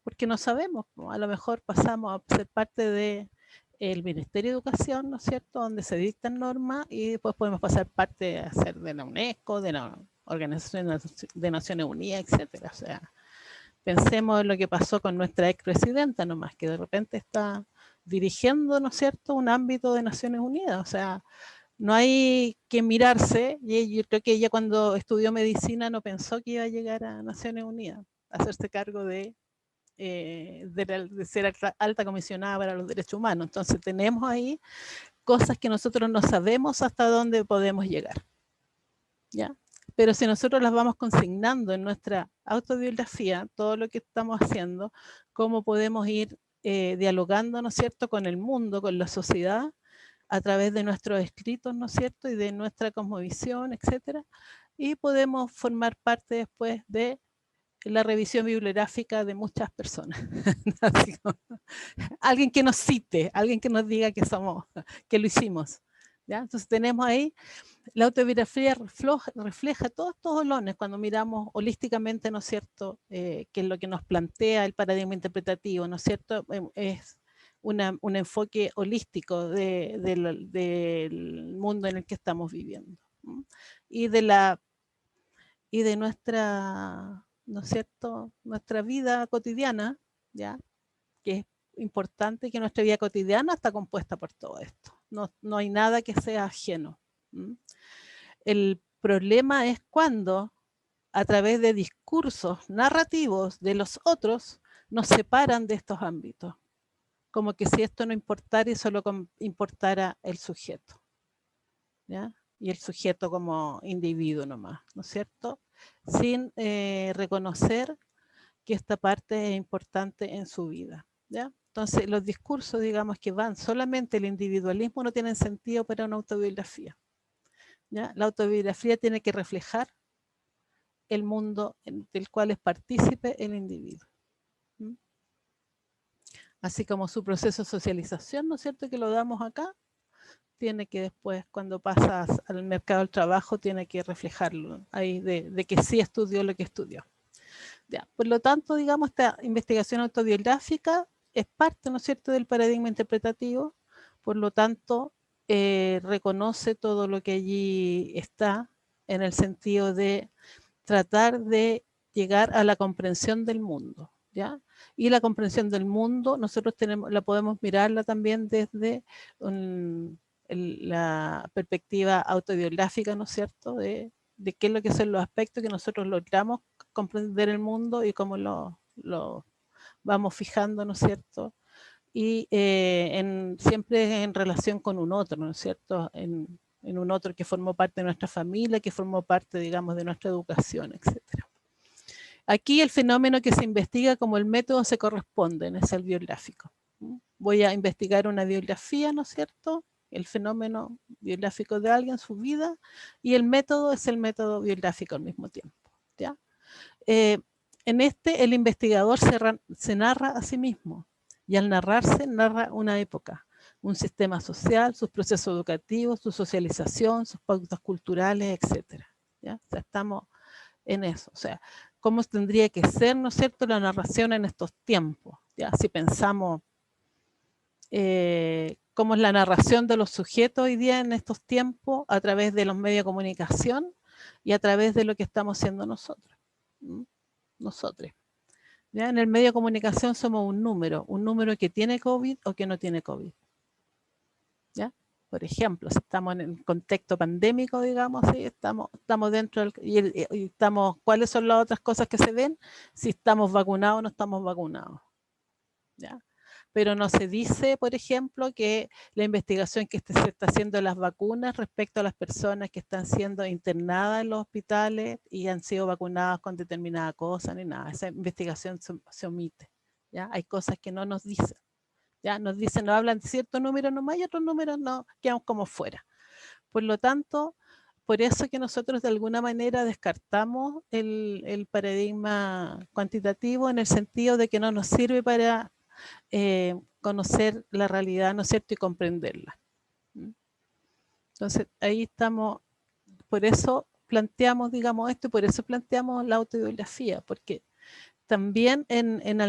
Porque no sabemos, a lo mejor pasamos a ser parte de el Ministerio de Educación, ¿no es cierto?, donde se dictan normas y después podemos pasar parte a ser de la UNESCO, de la Organización de Naciones Unidas, etcétera. O sea, pensemos en lo que pasó con nuestra expresidenta nomás, que de repente está dirigiendo, ¿no es cierto?, un ámbito de Naciones Unidas. O sea, no hay que mirarse, y yo creo que ella cuando estudió medicina no pensó que iba a llegar a Naciones Unidas, a hacerse cargo de ser alta comisionada para los derechos humanos. Entonces tenemos ahí cosas que nosotros no sabemos hasta dónde podemos llegar, ¿ya? Pero si nosotros las vamos consignando en nuestra autobiografía, todo lo que estamos haciendo, cómo podemos ir dialogando, ¿no es cierto?, con el mundo, con la sociedad, a través de nuestros escritos, ¿no es cierto?, y de nuestra cosmovisión, etcétera, y podemos formar parte después de la revisión bibliográfica de muchas personas. Alguien que nos cite, alguien que nos diga que lo hicimos, ¿ya? Entonces tenemos ahí, la autobiografía refleja todos estos olones cuando miramos holísticamente, ¿no es cierto?, que es lo que nos plantea el paradigma interpretativo, ¿no es cierto?, es un enfoque holístico del mundo en el que estamos viviendo, ¿no? Y de nuestra, ¿no es cierto?, nuestra vida cotidiana, ¿ya?, que es importante que nuestra vida cotidiana está compuesta por todo esto. No hay nada que sea ajeno. El problema es cuando, a través de discursos narrativos de los otros, nos separan de estos ámbitos. Como que si esto no importara y solo importara el sujeto, ¿ya? Y el sujeto como individuo nomás, ¿no es cierto?, sin reconocer que esta parte es importante en su vida, ¿ya? Entonces los discursos, digamos, que van solamente el individualismo no tienen sentido para una autobiografía, ¿ya? La autobiografía tiene que reflejar el mundo del cual es partícipe el individuo, ¿sí? Así como su proceso de socialización, ¿no es cierto?, que lo damos acá, tiene que después, cuando pasas al mercado del trabajo, tiene que reflejarlo ahí de que sí estudió lo que estudió. Ya, por lo tanto, digamos, esta investigación autobiográfica es parte, ¿no es cierto?, del paradigma interpretativo, por lo tanto, reconoce todo lo que allí está en el sentido de tratar de llegar a la comprensión del mundo, ¿ya? Y la comprensión del mundo nosotros la podemos mirarla también desde la perspectiva autobiográfica, ¿no es cierto?, de qué es lo que son los aspectos que nosotros logramos comprender el mundo y cómo lo vamos fijando, ¿no es cierto?, y siempre en relación con un otro, ¿no es cierto?, en un otro que formó parte de nuestra familia, que formó parte, digamos, de nuestra educación, etcétera. Aquí el fenómeno que se investiga como el método se corresponde, es el biográfico. Voy a investigar una biografía, ¿no es cierto?, el fenómeno biográfico de alguien, su vida, y el método es el método biográfico al mismo tiempo, ¿ya? En el investigador se narra a sí mismo, y al narrarse, narra una época, un sistema social, sus procesos educativos, su socialización, sus pautas culturales, etcétera, ¿ya? O sea, estamos en eso, o sea, cómo tendría que ser, ¿no es cierto?, la narración en estos tiempos, ¿ya? Si pensamos cómo es la narración de los sujetos hoy día en estos tiempos a través de los medios de comunicación y a través de lo que estamos haciendo nosotros. Nosotros. ¿Ya? En el medio de comunicación somos un número que tiene COVID o que no tiene COVID. ¿Ya? Por ejemplo, si estamos en el contexto pandémico, digamos, ¿sí? estamos dentro del, y estamos, ¿cuáles son las otras cosas que se ven? Si estamos vacunados o no estamos vacunados. ¿Ya? Pero no se dice, por ejemplo, que la investigación que se está haciendo de las vacunas respecto a las personas que están siendo internadas en los hospitales y han sido vacunadas con determinada cosa, ni nada. Esa investigación se omite, ¿ya? Hay cosas que no nos dicen, ¿ya? Nos dicen, nos hablan de ciertos números nomás y otros números no, quedamos como fuera. Por lo tanto, por eso que nosotros de alguna manera descartamos el paradigma cuantitativo en el sentido de que no nos sirve para conocer la realidad, ¿no es cierto?, y comprenderla. Entonces, ahí estamos, por eso planteamos, digamos, esto, y por eso planteamos la autobiografía, porque también en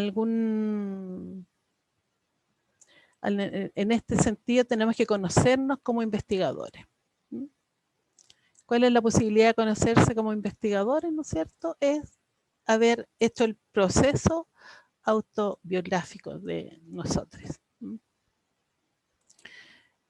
En este sentido tenemos que conocernos como investigadores. ¿Cuál es la posibilidad de conocerse como investigadores, no es cierto? Es haber hecho el proceso autobiográfico de nosotros.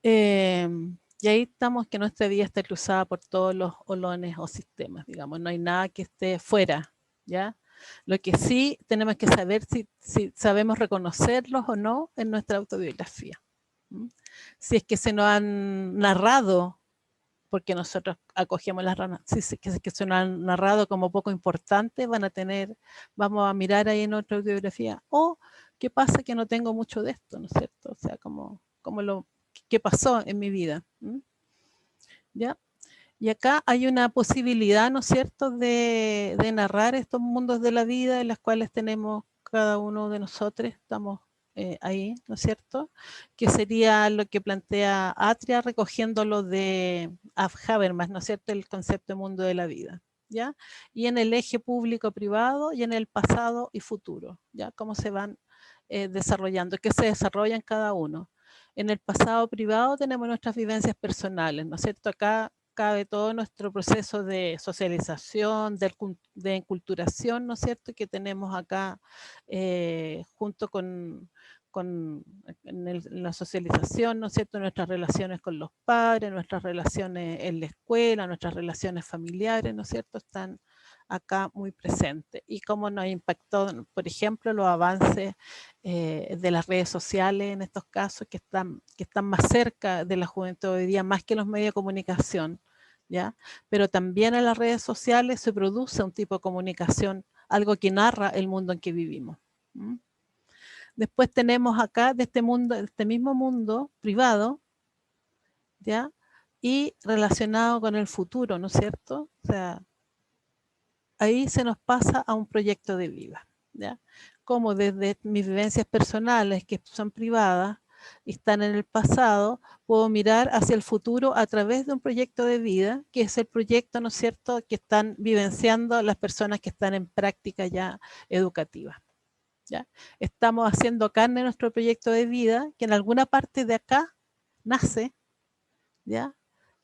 Y ahí estamos, que nuestra vida está cruzada por todos los olones o sistemas, digamos, no hay nada que esté fuera, ¿ya? Lo que sí tenemos que saber si sabemos reconocerlos o no en nuestra autobiografía. Si es que se nos han narrado, porque nosotros acogemos las ranas, si es que se nos han narrado como poco importante, vamos a mirar ahí en nuestra autobiografía, o qué pasa que no tengo mucho de esto, ¿no es cierto? O sea, qué pasó en mi vida. ¿Ya? Y acá hay una posibilidad, ¿no es cierto?, de narrar estos mundos de la vida en los cuales tenemos cada uno de nosotros, estamos ahí, ¿no es cierto?, que sería lo que plantea Atria recogiéndolo de Habermas, ¿no es cierto?, el concepto de mundo de la vida, ¿ya? Y en el eje público-privado y en el pasado y futuro, ¿ya? Cómo se van desarrollando, qué se desarrolla en cada uno. En el pasado privado tenemos nuestras vivencias personales, ¿no es cierto? Acá cabe todo nuestro proceso de socialización, de enculturación, ¿no es cierto? Que tenemos acá junto con la socialización, ¿no es cierto? Nuestras relaciones con los padres, nuestras relaciones en la escuela, nuestras relaciones familiares, ¿no es cierto? Están acá muy presentes. Y cómo nos impactó, por ejemplo, los avances de las redes sociales en estos casos que están más cerca de la juventud hoy día, más que los medios de comunicación, ¿ya? Pero también en las redes sociales se produce un tipo de comunicación, algo que narra el mundo en que vivimos. Después tenemos acá de este mismo mundo privado, ¿ya? Y relacionado con el futuro, ¿no es cierto? O sea, ahí se nos pasa a un proyecto de vida, ¿ya? Como desde mis vivencias personales, que son privadas, y están en el pasado, puedo mirar hacia el futuro a través de un proyecto de vida, que es el proyecto, ¿no es cierto?, que están vivenciando las personas que están en práctica ya educativa, ¿ya? Estamos haciendo carne nuestro proyecto de vida, que en alguna parte de acá nace, ¿ya?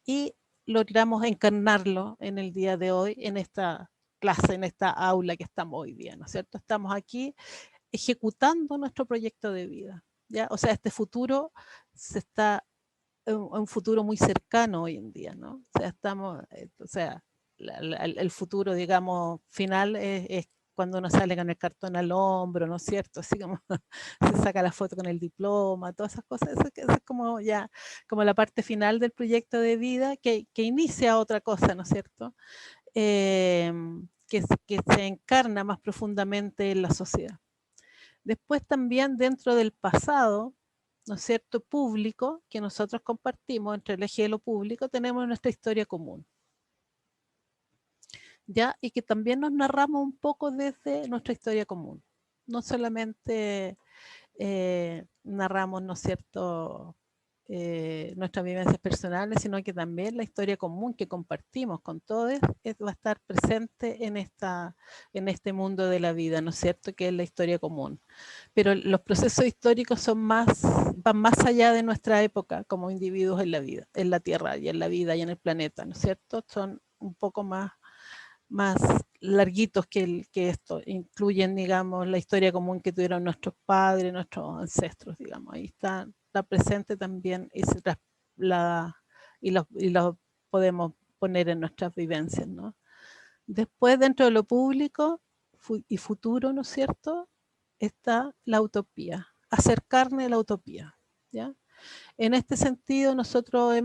Y logramos encarnarlo en el día de hoy, en esta clase, en esta aula que estamos hoy día, ¿no es cierto? Estamos aquí ejecutando nuestro proyecto de vida, ¿ya? O sea, este futuro un futuro muy cercano hoy en día, ¿no? O sea, el futuro, digamos, final es cuando uno sale con el cartón al hombro, ¿no es cierto? Así como se saca la foto con el diploma, todas esas cosas, eso es como ya, como la parte final del proyecto de vida que inicia otra cosa, ¿no es cierto? Que se encarna más profundamente en la sociedad. Después también dentro del pasado, ¿no es cierto?, público, que nosotros compartimos entre el eje de lo público, tenemos nuestra historia común, ¿ya? Y que también nos narramos un poco desde nuestra historia común. No solamente narramos, ¿no es cierto?, nuestras vivencias personales, sino que también la historia común que compartimos con todos va a estar presente en este mundo de la vida, ¿no es cierto?, que es la historia común. Pero los procesos históricos van más allá de nuestra época como individuos en la vida, en la Tierra y en la vida y en el planeta, ¿no es cierto? Son un poco más larguitos que esto, incluyen, digamos, la historia común que tuvieron nuestros padres, nuestros ancestros, digamos, ahí está presente también y lo podemos poner en nuestras vivencias, ¿no? Después, dentro de lo público y futuro, ¿no es cierto?, está la utopía, hacer carne de la utopía, ¿ya? En este sentido, nosotros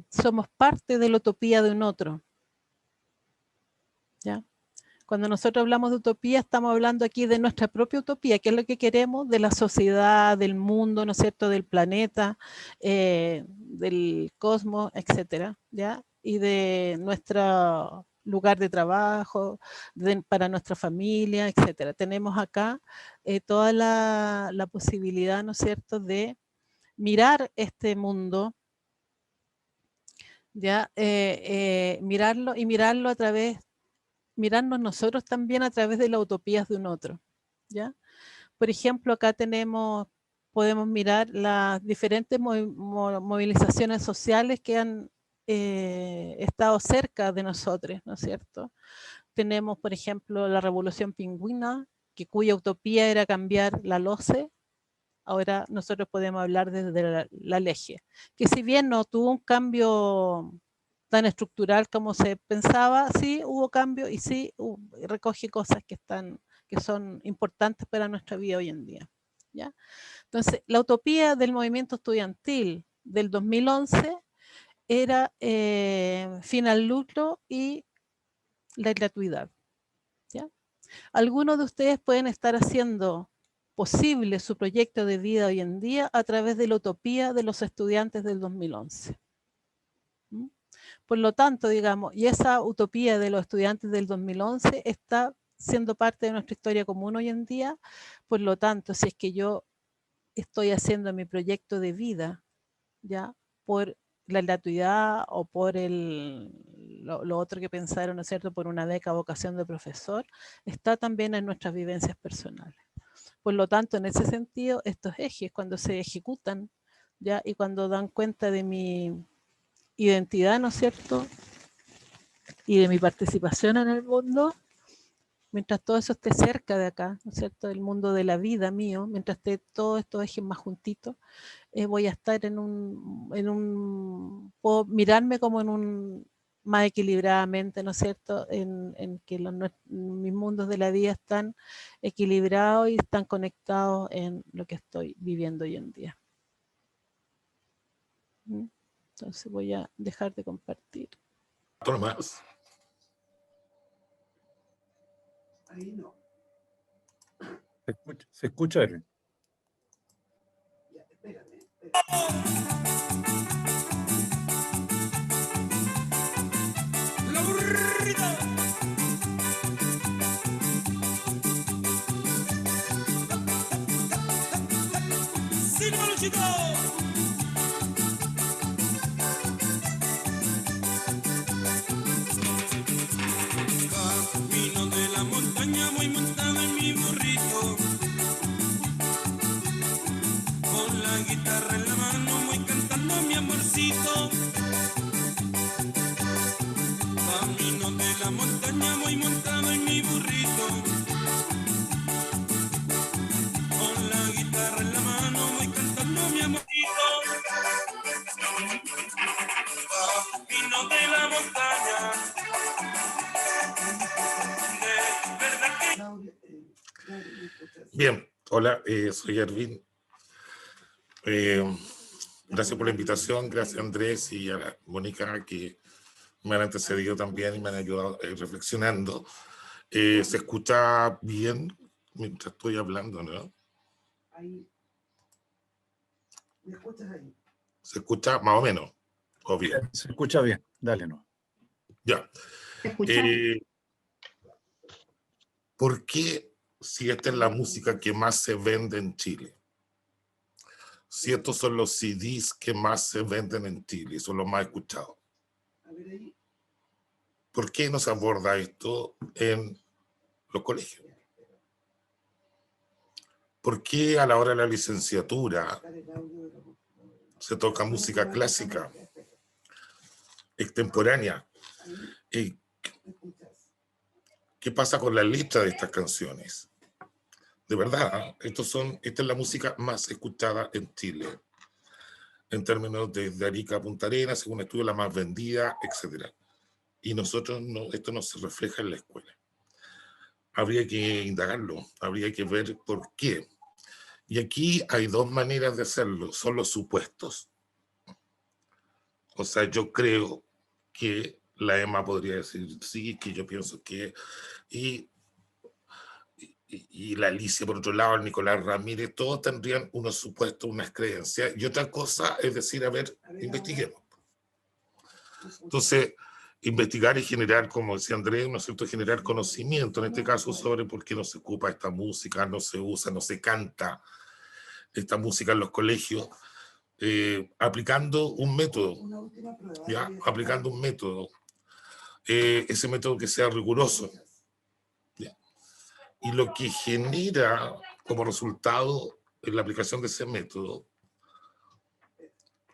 somos parte de la utopía de un otro, ¿ya? Cuando nosotros hablamos de utopía, estamos hablando aquí de nuestra propia utopía, que es lo que queremos de la sociedad, del mundo, ¿no es cierto?, del planeta, del cosmos, etcétera, ¿ya? Y de nuestro lugar de trabajo, para nuestra familia, etcétera. Tenemos acá toda la posibilidad, ¿no es cierto?, de mirar este mundo, ¿ya? Mirarlo a través, mirarnos nosotros también a través de las utopías de un otro, ¿ya? Por ejemplo, acá tenemos, podemos mirar las diferentes movilizaciones sociales que han estado cerca de nosotros, ¿no es cierto? Tenemos, por ejemplo, la Revolución Pingüina, cuya utopía era cambiar la LOCE. Ahora nosotros podemos hablar desde la LEGE, que si bien no tuvo un cambio tan estructural como se pensaba, sí hubo cambio y sí recoge cosas que son importantes para nuestra vida hoy en día, ¿ya? Entonces, la utopía del movimiento estudiantil del 2011 era fin al lucro y la gratuidad, ¿ya? Algunos de ustedes pueden estar haciendo posible su proyecto de vida hoy en día a través de la utopía de los estudiantes del 2011. Por lo tanto, digamos, y esa utopía de los estudiantes del 2011 está siendo parte de nuestra historia común hoy en día. Por lo tanto, si es que yo estoy haciendo mi proyecto de vida, ya, por la gratuidad o por lo otro que pensaron, ¿no es cierto?, por una beca vocación de profesor, está también en nuestras vivencias personales. Por lo tanto, en ese sentido, estos ejes, cuando se ejecutan, ya, y cuando dan cuenta de mi identidad, ¿no es cierto?, y de mi participación en el mundo, mientras todo eso esté cerca de acá, ¿no es cierto?, el mundo de la vida mío, mientras esté todos estos ejes más juntitos, voy a estar puedo mirarme como en un más equilibradamente, ¿no es cierto?, en que mis mundos de la vida están equilibrados y están conectados en lo que estoy viviendo hoy en día. Entonces voy a dejar de compartir. Tomás. Ahí no. Se escucha, Erwin. Ya, espérame. La burrita. ¡Síguelo, chicos! Camino de la montaña, voy montado en mi burrito. Con la guitarra en la mano voy cantando mi amorcito. Camino de la montaña, voy montado en mi burrito. Con la guitarra en la mano voy cantando mi amorcito. Camino de la montaña. Bien, hola, soy Erwin. Gracias por la invitación, gracias a Andrés y a Mónica que me han antecedido también y me han ayudado reflexionando. Se escucha bien mientras estoy hablando, ¿no? Ahí. ¿Me escuchas ahí? Se escucha más o menos, o bien. Se escucha bien, dale, no. Ya. ¿Por qué, si esta es la música que más se vende en Chile, si estos son los CDs que más se venden en Chile y son los más escuchados, ¿por qué no se aborda esto en los colegios? ¿Por qué a la hora de la licenciatura se toca música clásica, extemporánea? ¿Qué pasa con la lista de estas canciones? De verdad, esta es la música más escuchada en Chile, en términos de Arica a Punta Arenas, según estudio, la más vendida, etc. Y nosotros, esto no se refleja en la escuela. Habría que indagarlo, habría que ver por qué. Y aquí hay dos maneras de hacerlo, son los supuestos. O sea, yo creo que la EMA podría decir sí, que yo pienso que... Y la Alicia, por otro lado, el Nicolás Ramírez, todos tendrían unos supuestos, unas creencias. Y otra cosa es decir, a ver, investiguemos. Entonces, investigar y generar, como decía Andrés, ¿no es cierto?, generar conocimiento, en este caso, sobre por qué no se ocupa esta música, no se usa, no se canta esta música en los colegios, aplicando un método, ¿ya? Aplicando un método, ese método que sea riguroso. ¿Ya? Y lo que genera como resultado la aplicación de ese método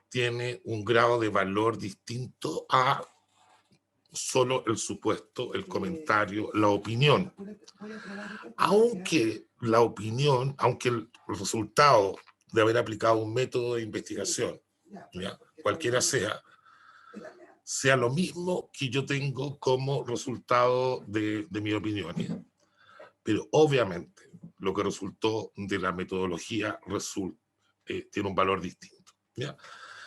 tiene un grado de valor distinto a solo el supuesto, el comentario, la opinión. Aunque la opinión, aunque el resultado de haber aplicado un método de investigación, ¿ya?, cualquiera sea lo mismo que yo tengo como resultado de mi opinión. Pero obviamente lo que resultó de la metodología tiene un valor distinto, ¿ya?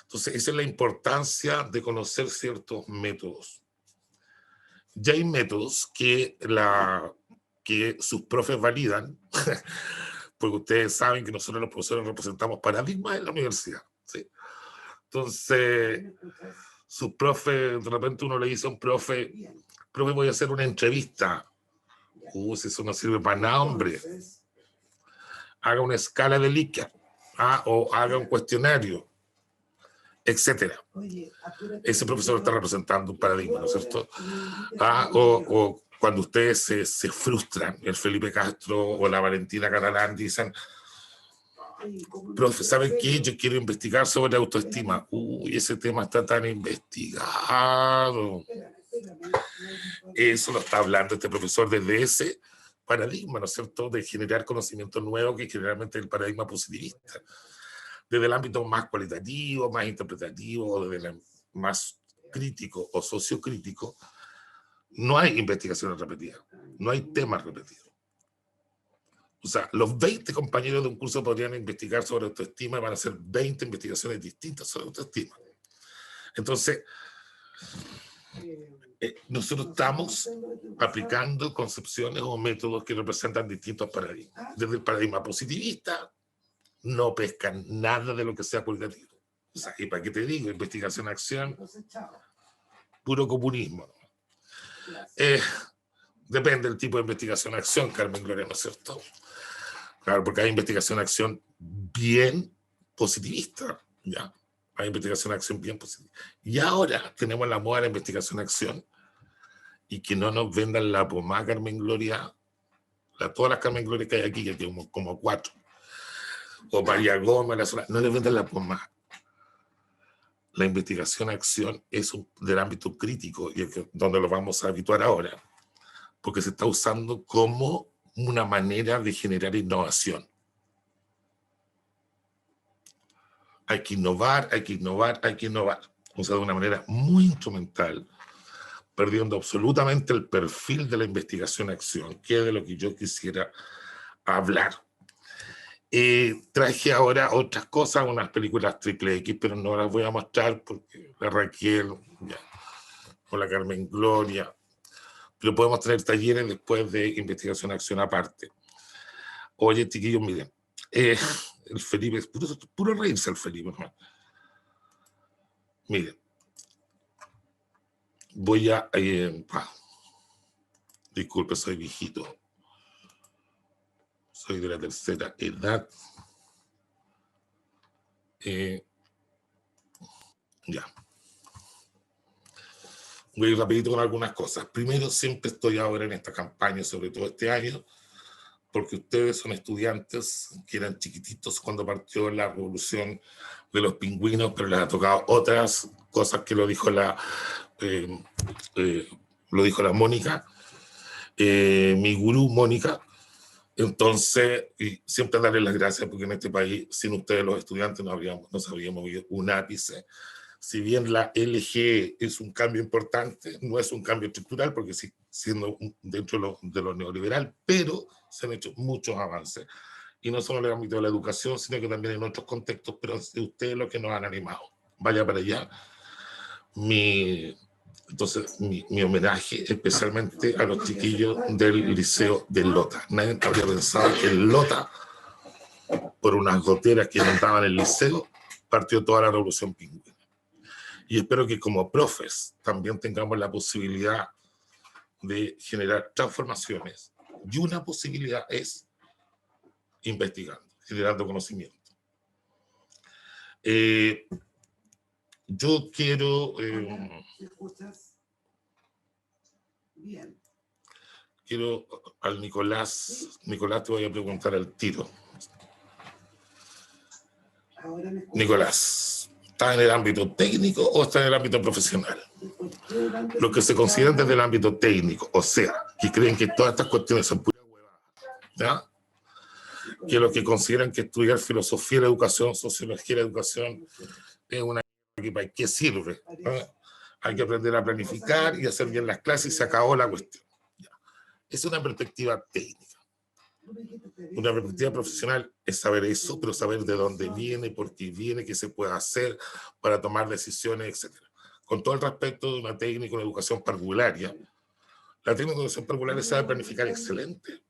Entonces, esa es la importancia de conocer ciertos métodos. Ya hay métodos que sus profes validan, porque ustedes saben que nosotros los profesores representamos paradigmas en la universidad, ¿sí? Entonces, sus profes, de repente uno le dice a un profe, voy a hacer una entrevista. Si eso no sirve para nada, hombre. Haga una escala de Likert, o haga un cuestionario, etcétera. Ese profesor está representando un paradigma, ¿no es cierto? O cuando ustedes se frustran, el Felipe Castro o la Valentina Catalán dicen, profe, ¿saben qué? Yo quiero investigar sobre autoestima. Uy, ese tema está tan investigado. Eso lo está hablando este profesor desde ese paradigma, ¿no es cierto?, de generar conocimiento nuevo, que generalmente es el paradigma positivista. Desde el ámbito más cualitativo, más interpretativo, desde el más crítico o sociocrítico, no hay investigaciones repetidas, no hay temas repetidos. O sea, los 20 compañeros de un curso podrían investigar sobre autoestima y van a hacer 20 investigaciones distintas sobre autoestima. Entonces, nosotros estamos aplicando concepciones o métodos que representan distintos paradigmas. Desde el paradigma positivista, no pescan nada de lo que sea cualitativo. O sea, ¿y para qué te digo? Investigación-acción, puro comunismo. Depende del tipo de investigación-acción, Carmen Gloria, ¿no es cierto? Claro, porque hay investigación-acción bien positivista, ¿ya? Hay investigación-acción bien positiva. Y ahora tenemos la moda de la investigación-acción, y que no nos vendan la pomada, Carmen Gloria, todas las Carmen Gloria que hay aquí, que hay como 4, o María Gómez, no les vendan la pomada. La investigación-acción es del ámbito crítico, y donde lo vamos a habituar ahora, porque se está usando como una manera de generar innovación. Hay que innovar, hay que innovar, hay que innovar. O sea, de una manera muy instrumental, perdiendo absolutamente el perfil de la investigación-acción, que es de lo que yo quisiera hablar. Traje ahora otras cosas, unas películas triple X, pero no las voy a mostrar porque la Raquel, ya, o la Carmen Gloria, pero podemos tener talleres después de investigación-acción aparte. Oye, chiquillos, miren, el Felipe, es puro reírse el Felipe, ¿no? Miren, voy a... disculpe, soy viejito. Soy de la tercera edad. Ya. Voy a ir rapidito con algunas cosas. Primero, siempre estoy ahora en esta campaña, sobre todo este año, porque ustedes son estudiantes que eran chiquititos cuando partió la revolución de los pingüinos, pero les ha tocado otras cosas que lo dijo la Mónica, mi gurú Mónica. Entonces, y siempre darles las gracias, porque en este país, sin ustedes los estudiantes, no se habría movido un ápice. Si bien la LG es un cambio importante, no es un cambio estructural, porque sí, siendo dentro de lo neoliberal, pero se han hecho muchos avances. Y no solo en el ámbito de la educación, sino que también en otros contextos, pero es ustedes los que nos han animado. Vaya para allá. Entonces, mi homenaje especialmente a los chiquillos del Liceo de Lota. Nadie habría pensado que en Lota, por unas goteras que inundaban el liceo, partió toda la revolución pingüina. Y espero que como profes también tengamos la posibilidad de generar transformaciones. Y una posibilidad es investigando, generando conocimiento. Yo quiero... quiero al Nicolás te voy a preguntar al tiro. Nicolás, ¿está en el ámbito técnico o está en el ámbito profesional? Los que se consideran desde el ámbito técnico, o sea, que creen que todas estas cuestiones son pura huevada, ¿ya? Que los que consideran que estudiar filosofía de la educación, sociología de la educación, es una que para qué sirve, ¿no? Hay que aprender a planificar y hacer bien las clases y se acabó la cuestión. Ya. Es una perspectiva técnica. Una perspectiva profesional es saber eso, pero saber de dónde viene, por qué viene, qué se puede hacer para tomar decisiones, etc. Con todo el respeto de una técnica, una educación parvularia, la técnica de educación parvularia sabe planificar excelente.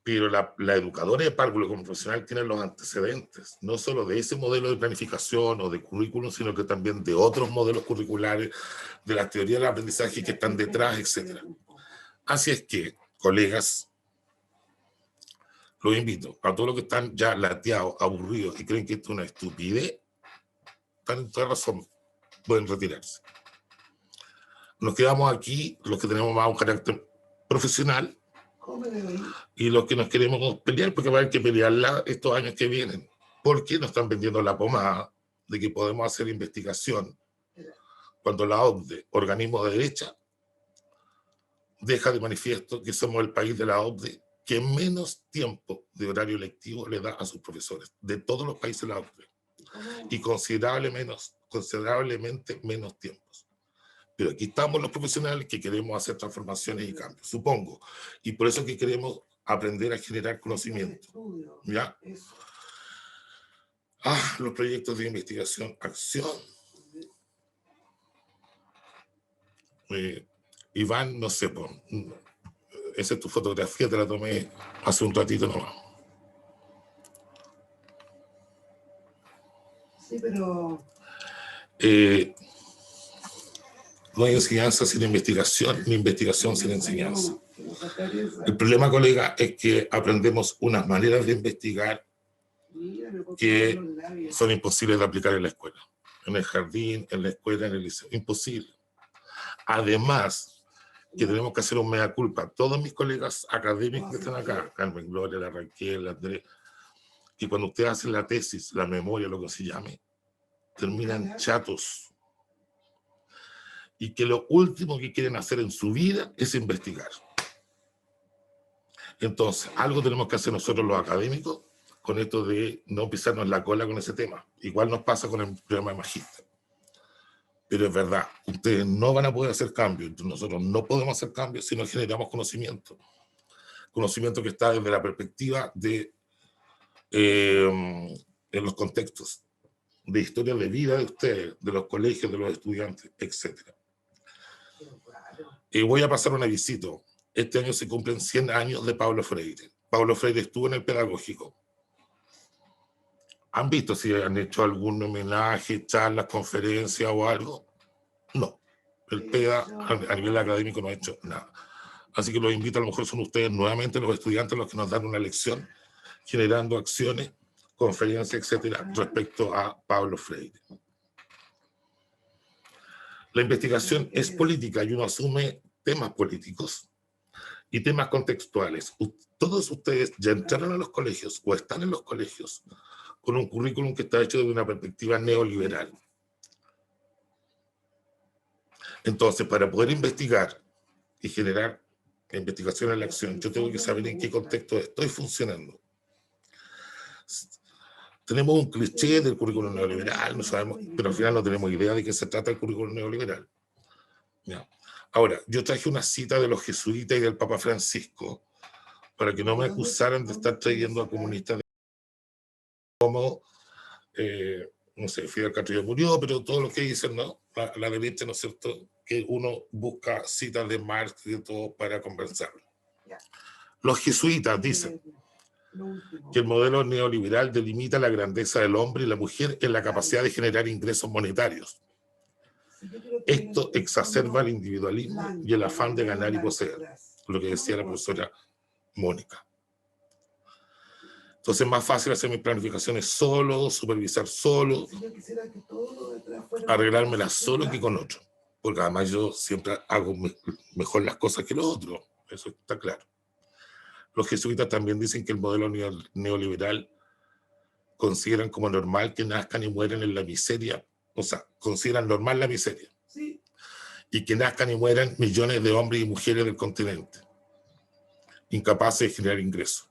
Pero la educadora de párvulo como profesional tiene los antecedentes, no solo de ese modelo de planificación o de currículum, sino que también de otros modelos curriculares, de las teorías del aprendizaje que están detrás, etc. Así es que, colegas, los invito a todos los que están ya lateados, aburridos y creen que esto es una estupidez, están en toda razón, pueden retirarse. Nos quedamos aquí, los que tenemos más un carácter profesional, y los que nos queremos pelear, porque va a haber que pelearla estos años que vienen, porque nos están vendiendo la pomada de que podemos hacer investigación cuando la OCDE, organismo de derecha, deja de manifiesto que somos el país de la OCDE que menos tiempo de horario lectivo le da a sus profesores, de todos los países de la OCDE, y considerablemente menos tiempos. Pero aquí estamos los profesionales que queremos hacer transformaciones y cambios, supongo. Y por eso que queremos aprender a generar conocimiento. ¿Ya? Los proyectos de investigación, acción. Iván, no sé, esa es tu fotografía, te la tomé hace un ratito nomás. Sí, pero... No hay enseñanza sin investigación, ni investigación sin enseñanza. El problema, colega, es que aprendemos unas maneras de investigar que son imposibles de aplicar en la escuela. En el jardín, en la escuela, en el liceo. Imposible. Además, que tenemos que hacer un mea culpa. Todos mis colegas académicos que están acá, Carmen Gloria, la Raquel, la Andrés, que cuando ustedes hacen la tesis, la memoria, lo que se llame, terminan chatos. Y que lo último que quieren hacer en su vida es investigar. Entonces, algo tenemos que hacer nosotros los académicos con esto de no pisarnos la cola con ese tema. Igual nos pasa con el programa de magíster. Pero es verdad, ustedes no van a poder hacer cambios, nosotros no podemos hacer cambios si no generamos conocimiento. Conocimiento que está desde la perspectiva de en los contextos de historia de vida de ustedes, de los colegios, de los estudiantes, etc. Voy a pasar un avisito. Este año se cumplen 100 años de Paulo Freire. Paulo Freire estuvo en el pedagógico. ¿Han visto si han hecho algún homenaje, charlas, conferencias o algo? No. El PEDA a nivel académico no ha hecho nada. Así que los invito, a lo mejor son ustedes nuevamente los estudiantes los que nos dan una lección, generando acciones, conferencias, etcétera, respecto a Paulo Freire. La investigación es política y uno asume temas políticos y temas contextuales. Todos ustedes ya entraron a los colegios o están en los colegios con un currículum que está hecho desde una perspectiva neoliberal. Entonces, para poder investigar y generar investigación en la acción, yo tengo que saber en qué contexto estoy funcionando. Tenemos un cliché del currículum neoliberal, no sabemos, pero al final no tenemos idea de qué se trata el currículum neoliberal. Ya. Ahora, yo traje una cita de los jesuitas y del Papa Francisco para que no me acusaran de estar trayendo a comunistas de como, no sé, Fidel Castro murió, pero todo lo que dicen, ¿no? La derecha, ¿no es cierto?, que uno busca citas de Marx y de todo para conversarlo. Los jesuitas dicen que el modelo neoliberal delimita la grandeza del hombre y la mujer en la capacidad de generar ingresos monetarios. Esto exacerba el individualismo y el afán de ganar y poseer, lo que decía la profesora Mónica. Entonces es más fácil hacer mis planificaciones solo, supervisar solo, arreglármelas solo que con otro. Porque además yo siempre hago mejor las cosas que los otros, eso está claro. Los jesuitas también dicen que el modelo neoliberal consideran como normal que nazcan y mueran en la miseria, o sea, consideran normal la miseria. Sí. Y que nazcan y mueran millones de hombres y mujeres del continente, incapaces de generar ingresos.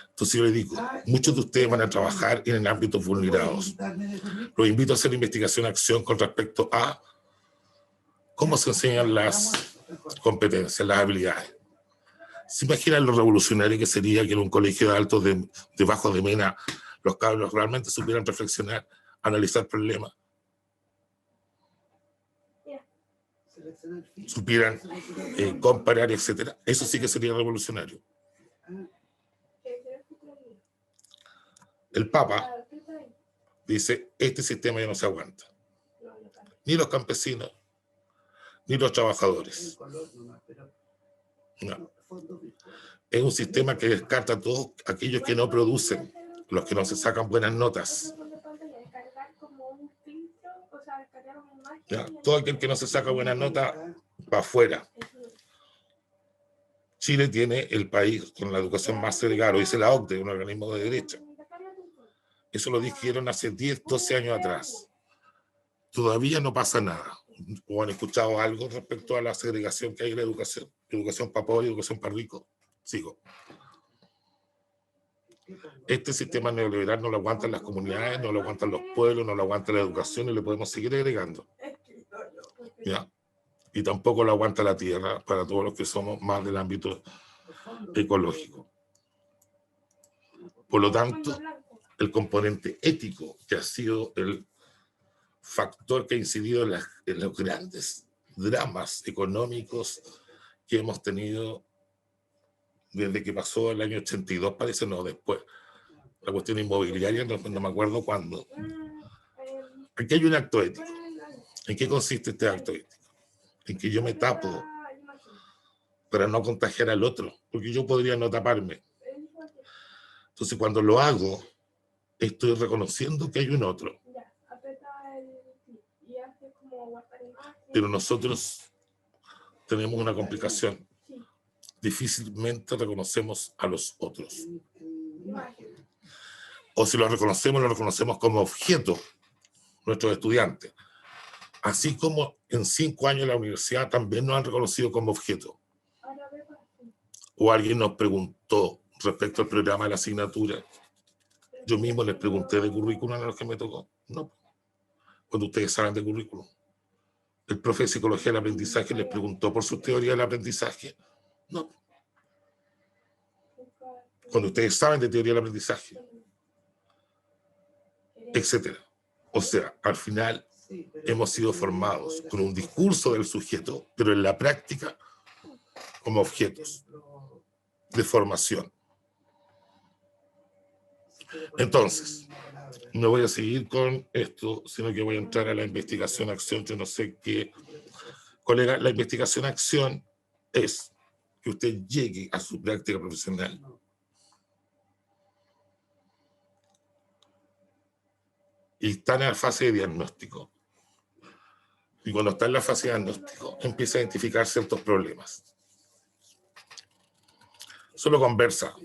Entonces yo les digo, muchos de ustedes van a trabajar en ámbitos vulnerados. Los invito a hacer investigación-acción con respecto a cómo se enseñan las competencias, las habilidades. ¿Se imaginan lo revolucionario que sería que en un colegio de altos de bajos de Mena los cabros realmente supieran reflexionar, analizar problemas? Supieran comparar, etcétera. Eso sí que sería revolucionario. El Papa dice, este sistema ya no se aguanta. Ni los campesinos, ni los trabajadores. No. Es un sistema que descarta a todos aquellos que no producen, los que no se sacan buenas notas. Ya, todo aquel que no se saca buenas notas va afuera. Chile tiene el país con la educación más segregada, lo dice la OCDE, un organismo de derecha. Eso lo dijeron hace 10, 12 años atrás. Todavía no pasa nada. ¿O han escuchado algo respecto a la segregación que hay en la educación? Educación para pobres, educación para ricos. Sigo. Este sistema neoliberal no lo aguantan las comunidades, no lo aguantan los pueblos, no lo aguanta la educación y le podemos seguir agregando. ¿Ya? Y tampoco lo aguanta la tierra para todos los que somos más del ámbito ecológico. Por lo tanto, el componente ético, que ha sido el factor que ha incidido en los grandes dramas económicos que hemos tenido desde que pasó el año 82, parece, no, después. La cuestión inmobiliaria, no me acuerdo cuándo. Aquí hay un acto ético. ¿En qué consiste este acto ético? En que yo me tapo para no contagiar al otro, porque yo podría no taparme. Entonces, cuando lo hago, estoy reconociendo que hay un otro. Pero nosotros tenemos una complicación. Difícilmente reconocemos a los otros. O si los reconocemos, lo reconocemos como objeto, nuestros estudiantes. Así como en 5 años en la universidad también nos han reconocido como objeto. O alguien nos preguntó respecto al programa de la asignatura. Yo mismo les pregunté de currículum a los que me tocó. No. Cuando ustedes saben de currículum. El profe de psicología del aprendizaje les preguntó por su teoría del aprendizaje. No. Cuando ustedes saben de teoría del aprendizaje, etcétera. O sea, al final hemos sido formados con un discurso del sujeto, pero en la práctica como objetos de formación. Entonces, no voy a seguir con esto, sino que voy a entrar a la investigación-acción. Yo no sé qué, colega, la investigación-acción es que usted llegue a su práctica profesional y está en la fase de diagnóstico. Y cuando está en la fase de diagnóstico, empieza a identificar ciertos problemas. Solo conversa,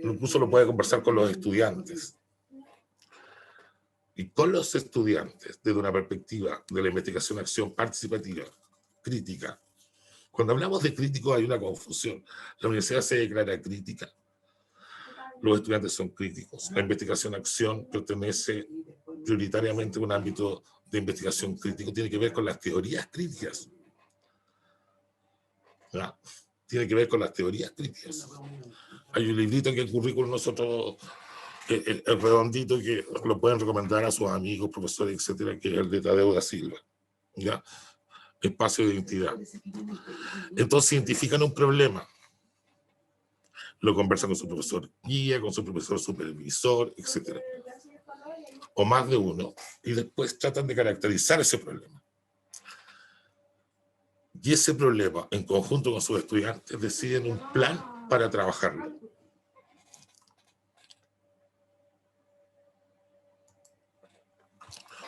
incluso lo puede conversar con los estudiantes. Y con los estudiantes, desde una perspectiva de la investigación-acción participativa, crítica. Cuando hablamos de crítico hay una confusión. La universidad se declara crítica. Los estudiantes son críticos. La investigación-acción pertenece prioritariamente a un ámbito de investigación crítico. Tiene que ver con las teorías críticas. ¿No? Tiene que ver con las teorías críticas. Hay un librito en el currículum nosotros, el redondito, que lo pueden recomendar a sus amigos, profesores, etcétera, que es el de Tadeo da Silva. ¿Ya? Espacio de identidad. Entonces identifican un problema. Lo conversan con su profesor guía, con su profesor supervisor, etcétera. O más de uno. Y después tratan de caracterizar ese problema. Y ese problema, en conjunto con sus estudiantes, deciden un plan para trabajarlo.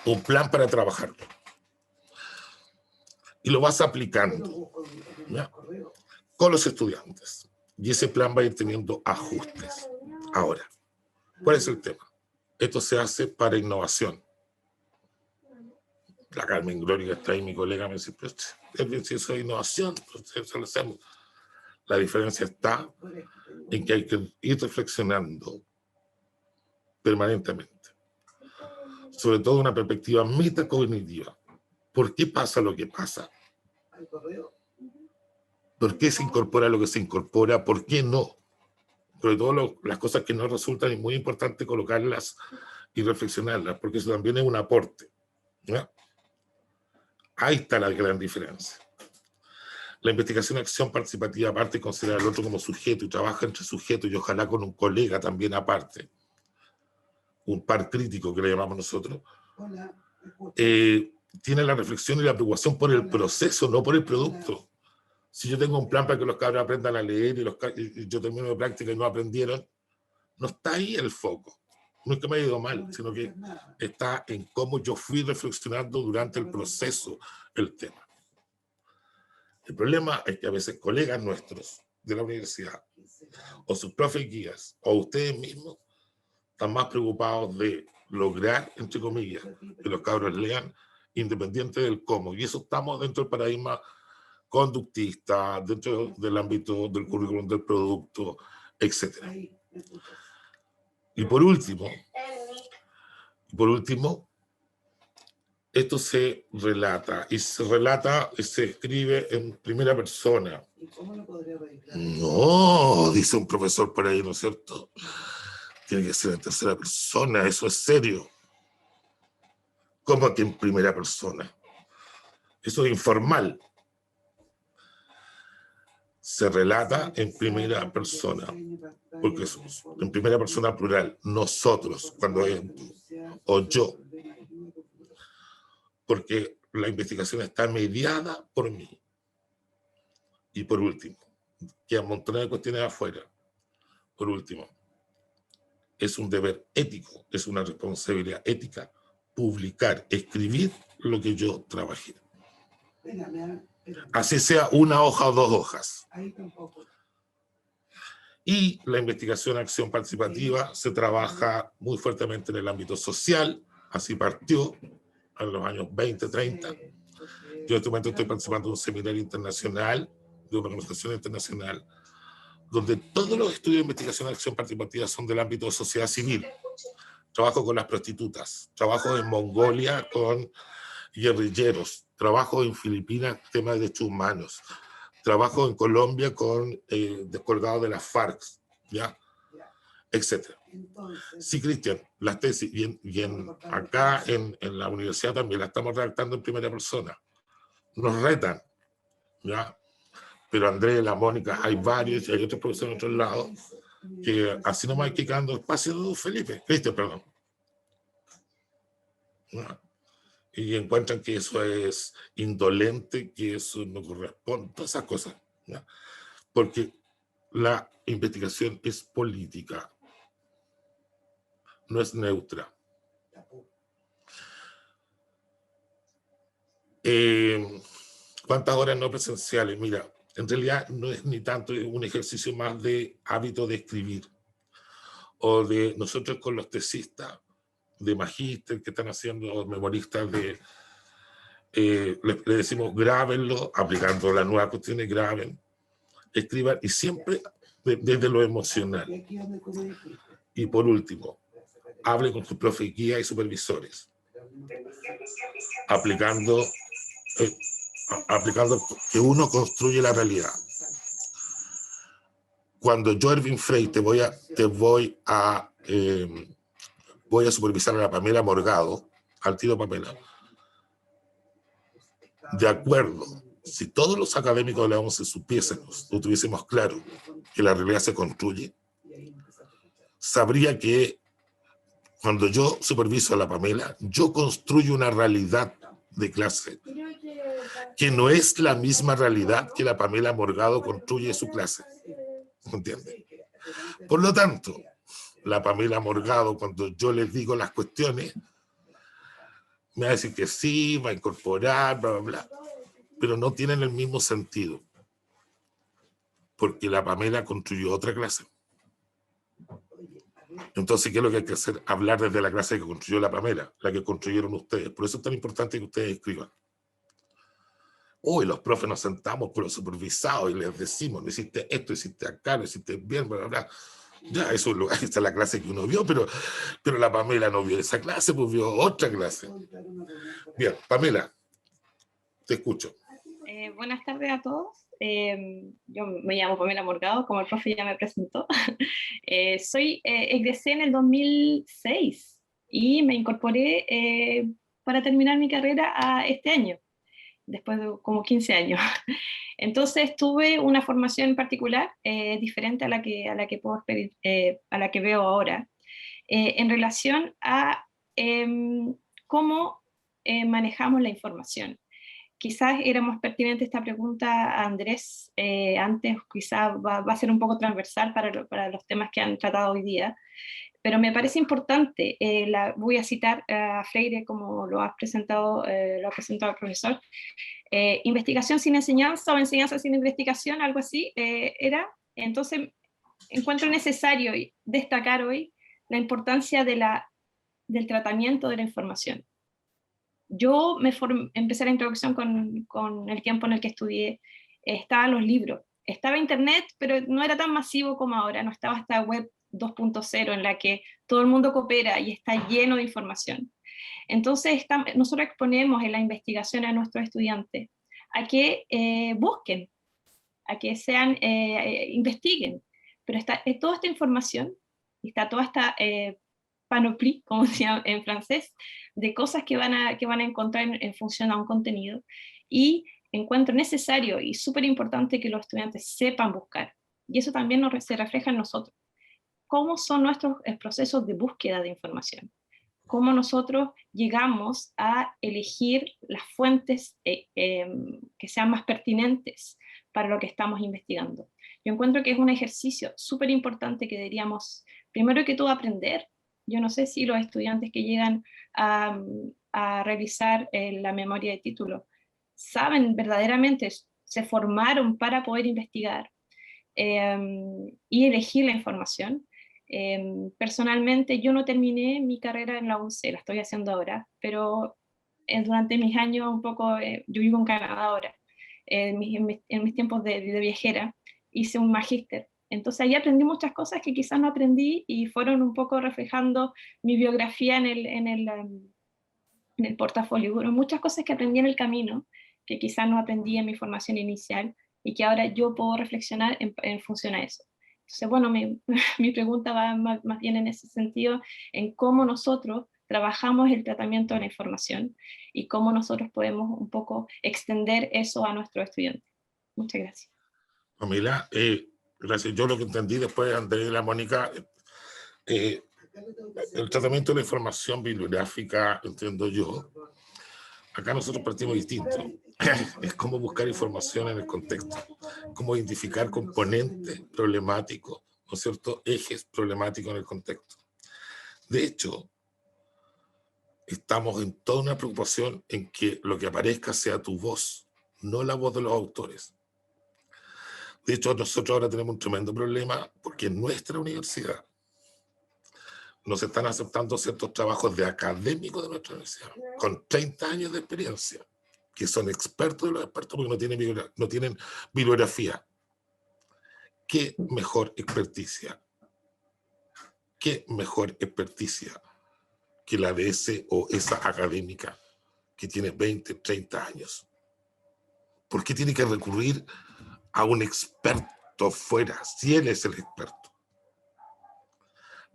Un plan para trabajarlo. Y lo vas aplicando, ¿ya? Con los estudiantes. Y ese plan va a ir teniendo ajustes. Ahora, ¿cuál es el tema? Esto se hace para innovación. La Carmen Gloria que está ahí, mi colega, me dice, pero es bien, si eso es innovación, pues eso lo hacemos. La diferencia está en que hay que ir reflexionando permanentemente, sobre todo una perspectiva metacognitiva. ¿Por qué pasa lo que pasa? ¿Por qué se incorpora lo que se incorpora? ¿Por qué no? Sobre todo las cosas que no resultan, es muy importante colocarlas y reflexionarlas, porque eso también es un aporte, ¿no? Ahí está la gran diferencia. La investigación acción participativa aparte considera al otro como sujeto y trabaja entre sujetos y ojalá con un colega también aparte, un par crítico que le llamamos nosotros, tiene la reflexión y la preocupación por el proceso, no por el producto. Si yo tengo un plan para que los cabros aprendan a leer y yo termino de práctica y no aprendieron, no está ahí el foco. No es que me haya ido mal, sino que está en cómo yo fui reflexionando durante el proceso el tema. El problema es que a veces colegas nuestros de la universidad, o sus profes guías, o ustedes mismos, están más preocupados de lograr, entre comillas, que los cabros lean, independiente del cómo. Y eso estamos dentro del paradigma conductista, dentro del ámbito del currículum del producto, etc. Y por último, esto se relata y se escribe en primera persona. No, dice un profesor por ahí, ¿no es cierto? Tiene que ser en tercera persona, eso es serio. ¿Cómo que en primera persona? Eso es informal. Se relata en primera persona, porque es en primera persona plural, nosotros, cuando es o yo, porque la investigación está mediada por mí. Y por último, que un montón de cuestiones afuera. Por último, es un deber ético, es una responsabilidad ética publicar, escribir lo que yo trabajé. Así sea una hoja o dos hojas. Y la investigación acción participativa se trabaja muy fuertemente en el ámbito social, así partió en los años 20, 30. Yo en este momento estoy participando en un seminario internacional, de una organización internacional, donde todos los estudios de investigación acción participativa son del ámbito de sociedad civil. Trabajo con las prostitutas, trabajo en Mongolia con guerrilleros, trabajo en Filipinas, temas de derechos humanos, trabajo en Colombia con descolgados de las FARC, ¿ya? Etcétera. Sí, Cristian, las tesis, acá en la universidad también la estamos redactando en primera persona. Nos retan, ¿ya? Pero Andrés, la Mónica, hay varios, y hay otros profesores en otros lados, que así nomás hay que quedando espacio, Felipe, Cristian, perdón. ¿Ya? Y encuentran que eso es indolente, que eso no corresponde, todas esas cosas, ¿ya? Porque la investigación es política, no es neutra. ¿Cuántas horas no presenciales? Mira, en realidad no es ni tanto un ejercicio más de hábito de escribir, o de nosotros con los tesistas de magíster que están haciendo memoristas de... le decimos grábenlo, aplicando las nuevas cuestiones, graben, escriban, y siempre desde lo emocional. Y por último, hable con sus profes, guías y supervisores, aplicando que uno construye la realidad. Cuando yo, Erwin Frey, voy a supervisar a la Pamela Morgado, al tiro Pamela, de acuerdo, si todos los académicos de la ONCE supiésemos, lo tuviésemos claro, que la realidad se construye, sabría que cuando yo superviso a la Pamela, yo construyo una realidad de clase, que no es la misma realidad que la Pamela Morgado construye su clase. ¿Entiende? Por lo tanto, la Pamela Morgado, cuando yo les digo las cuestiones, me va a decir que sí, va a incorporar, bla, bla, bla, pero no tienen el mismo sentido, porque la Pamela construyó otra clase. Entonces, ¿qué es lo que hay que hacer? Hablar desde la clase que construyó la Pamela, la que construyeron ustedes. Por eso es tan importante que ustedes escriban. Uy, los profes nos sentamos por los supervisados y les decimos, no hiciste esto, hiciste acá, no hiciste bien, bla, bla, bla. Ya, eso es esa es la clase que uno vio, pero la Pamela no vio esa clase, pues vio otra clase. Bien, Pamela, te escucho. Buenas tardes a todos. Yo me llamo Pamela Morgado, como el profe ya me presentó. Egresé en el 2006 y me incorporé para terminar mi carrera este año, después de como 15 años. Entonces tuve una formación particular, diferente a la que puedo pedir, a la que veo ahora, en relación a cómo manejamos la información. Quizás era más pertinente esta pregunta a Andrés antes, quizás va a ser un poco transversal para los temas que han tratado hoy día, pero me parece importante, voy a citar a Freire como lo ha presentado el profesor, investigación sin enseñanza o enseñanza sin investigación, algo así era. Entonces encuentro necesario destacar hoy la importancia del tratamiento de la información. Yo empecé la introducción con el tiempo en el que estudié, estaban los libros, estaba internet, pero no era tan masivo como ahora, no estaba esta web 2.0 en la que todo el mundo coopera y está lleno de información. Entonces nosotros exponemos en la investigación a nuestros estudiantes a que busquen, a que investiguen, pero está toda esta información, está toda esta panoplie, como se llama en francés, de cosas que van a encontrar en función a un contenido, y encuentro necesario y súper importante que los estudiantes sepan buscar, y eso también se refleja en nosotros. ¿Cómo son nuestros procesos de búsqueda de información? ¿Cómo nosotros llegamos a elegir las fuentes que sean más pertinentes para lo que estamos investigando? Yo encuentro que es un ejercicio súper importante que deberíamos, primero que todo, aprender. Yo no sé si los estudiantes que llegan a revisar la memoria de título saben verdaderamente, se formaron para poder investigar y elegir la información. Personalmente yo no terminé mi carrera en la UNCE, la estoy haciendo ahora, pero durante mis años un poco, yo vivo en Canadá ahora, en mis tiempos de viajera, hice un magíster. Entonces ahí aprendí muchas cosas que quizás no aprendí y fueron un poco reflejando mi biografía en el portafolio. Fueron muchas cosas que aprendí en el camino, que quizás no aprendí en mi formación inicial y que ahora yo puedo reflexionar en función a eso. Entonces, bueno, mi pregunta va más bien en ese sentido, en cómo nosotros trabajamos el tratamiento de la información y cómo nosotros podemos un poco extender eso a nuestros estudiantes. Muchas gracias. Pamela, gracias. Yo lo que entendí después de Andrés y la Mónica, el tratamiento de la información bibliográfica, entiendo yo, acá nosotros partimos distinto. Es cómo buscar información en el contexto, cómo identificar componentes problemáticos, ¿no es cierto?, ejes problemáticos en el contexto. De hecho, estamos en toda una preocupación en que lo que aparezca sea tu voz, no la voz de los autores. De hecho, nosotros ahora tenemos un tremendo problema porque en nuestra universidad nos están aceptando ciertos trabajos de académicos de nuestra universidad, con 30 años de experiencia, que son expertos de los expertos porque no tienen bibliografía. ¿Qué mejor experticia? ¿Qué mejor experticia que la de ese o esa académica que tiene 20, 30 años? ¿Por qué tiene que recurrir a un experto fuera, si él es el experto?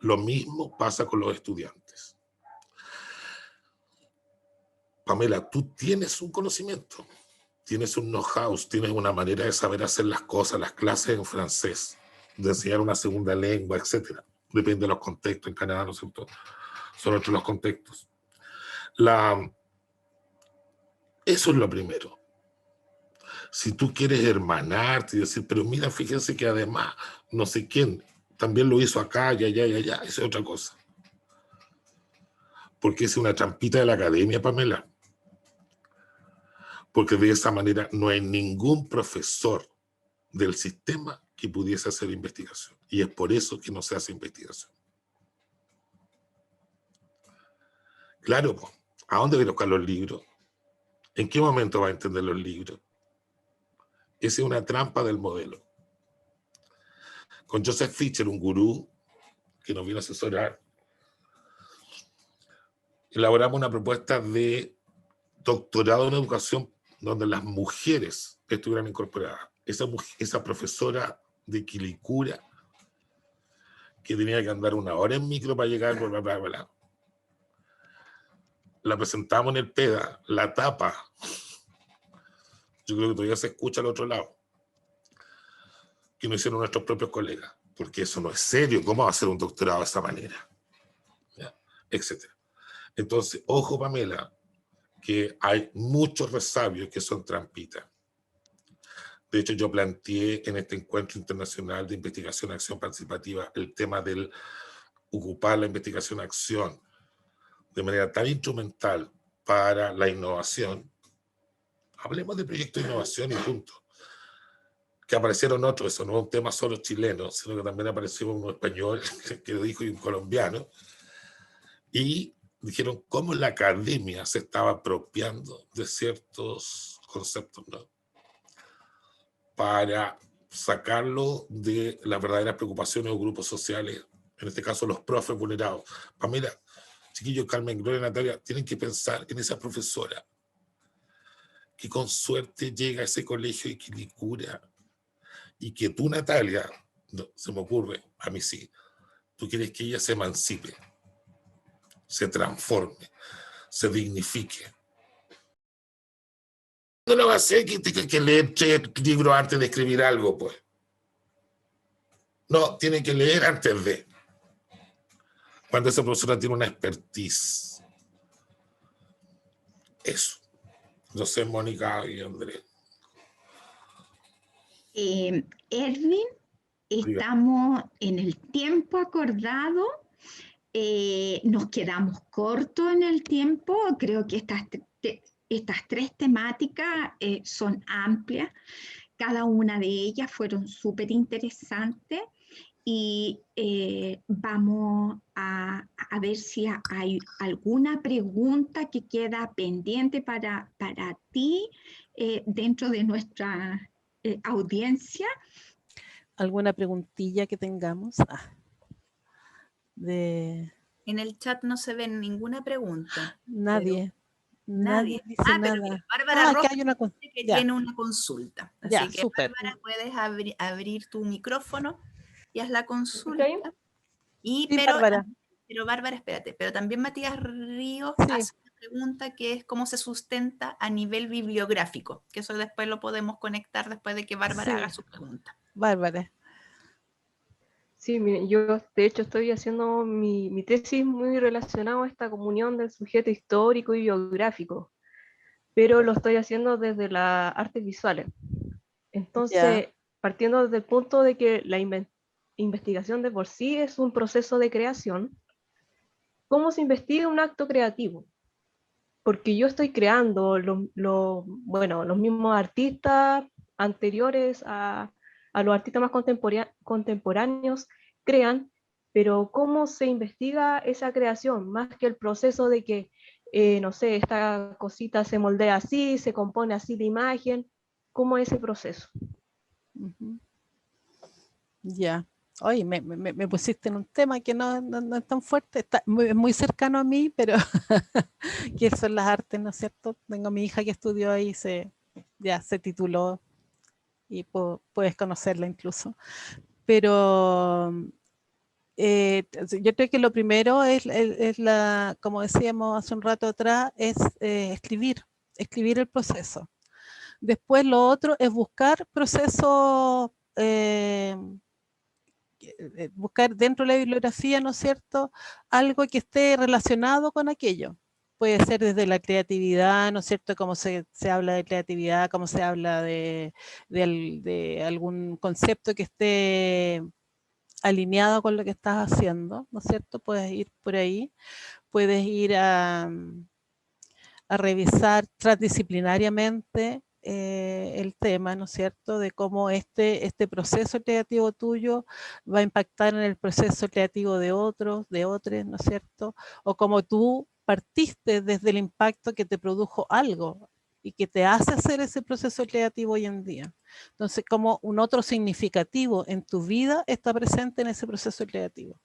Lo mismo pasa con los estudiantes. Pamela, tú tienes un conocimiento, tienes un know-how, tienes una manera de saber hacer las cosas, las clases en francés, de enseñar una segunda lengua, etc. Depende de los contextos. En Canadá, ¿no es cierto?, son otros los contextos. Eso es lo primero. Si tú quieres hermanarte y decir, pero mira, fíjense que además no sé quién también lo hizo acá, y allá, eso es otra cosa. Porque es una trampita de la academia, Pamela. Porque de esa manera no hay ningún profesor del sistema que pudiese hacer investigación. Y es por eso que no se hace investigación. Claro, po. ¿A dónde voy a buscar los libros? ¿En qué momento va a entender los libros? Esa es una trampa del modelo. Con Joseph Fischer, un gurú que nos vino a asesorar, elaboramos una propuesta de doctorado en educación donde las mujeres estuvieran incorporadas. Esa profesora de Quilicura que tenía que andar 1 hora en micro para llegar, bla, bla, bla, bla. La presentamos en el PEDA, la tapa. Yo creo que todavía se escucha al otro lado. Que no hicieron nuestros propios colegas. Porque eso no es serio. ¿Cómo va a hacer un doctorado de esa manera? ¿Ya? Etcétera. Entonces, ojo, Pamela, que hay muchos resabios que son trampitas. De hecho, yo planteé en este encuentro internacional de investigación y acción participativa el tema del ocupar la investigación-acción de manera tan instrumental para la innovación. Hablemos de proyectos de innovación y punto. Que aparecieron otros, eso no es un tema solo chileno, sino que también apareció un español que lo dijo y un colombiano. Y dijeron cómo la academia se estaba apropiando de ciertos conceptos, ¿no? Para sacarlo de las verdaderas preocupaciones o grupos sociales, en este caso los profes vulnerados. Pamela, chiquillos, Carmen, Gloria, Natalia, tienen que pensar en esa profesora que con suerte llega a ese colegio de Quilicura y que tú, Natalia, no, se me ocurre, a mí sí, tú quieres que ella se emancipe, se transforme, se dignifique. No lo va a hacer que leer 3 libros antes de escribir algo, pues. No, tiene que leer antes de. Cuando esa profesora tiene una expertise. Eso. No sé, Mónica y Andrés. Erwin, estamos en el tiempo acordado. Nos quedamos cortos en el tiempo. Creo que estas 3 temáticas son amplias. Cada una de ellas fueron súper interesantes. Y vamos a ver si hay alguna pregunta que queda pendiente para ti dentro de nuestra audiencia. ¿Alguna preguntilla que tengamos? En el chat no se ve ninguna pregunta. Nadie. Nadie dice nada. Bárbara Rojas hay una que tiene una consulta. Así ya, que súper. Bárbara, puedes abrir tu micrófono y haz la consulta. Y, Sí, pero Bárbara, espérate, pero también Matías Ríos Sí. hace una pregunta que es cómo se sustenta a nivel bibliográfico, que eso después lo podemos conectar después de que Bárbara Sí. haga su pregunta. Bárbara. Sí, miren, yo de hecho estoy haciendo mi tesis muy relacionada a esta comunión del sujeto histórico y biográfico, pero lo estoy haciendo desde las artes visuales. Entonces, partiendo desde el punto de que la investigación de por sí es un proceso de creación, ¿cómo se investiga un acto creativo? Porque yo estoy creando los mismos artistas anteriores a los artistas más contemporáneos crean, pero ¿cómo se investiga esa creación? Más que el proceso de que, no sé, esta cosita se moldea así, se compone así la imagen, ¿cómo es ese proceso? Ya. Oye, me pusiste en un tema que no es tan fuerte, está muy cercano a mí, pero que son las artes, ¿no es cierto? Tengo a mi hija que estudió ahí, ya se tituló y puedes conocerla incluso. Pero yo creo que lo primero es como decíamos hace un rato atrás, es escribir el proceso. Después lo otro es buscar procesos, buscar dentro de la bibliografía, ¿no es cierto?, algo que esté relacionado con aquello. Puede ser desde la creatividad, ¿no es cierto?, cómo se habla de creatividad, cómo se habla de algún concepto que esté alineado con lo que estás haciendo, ¿no es cierto? Puedes ir por ahí, puedes ir a revisar transdisciplinariamente el tema, ¿no es cierto?, de cómo este proceso creativo tuyo va a impactar en el proceso creativo de otros, ¿no es cierto?, o cómo tú partiste desde el impacto que te produjo algo y que te hace hacer ese proceso creativo hoy en día. Entonces, como un otro significativo en tu vida está presente en ese proceso creativo.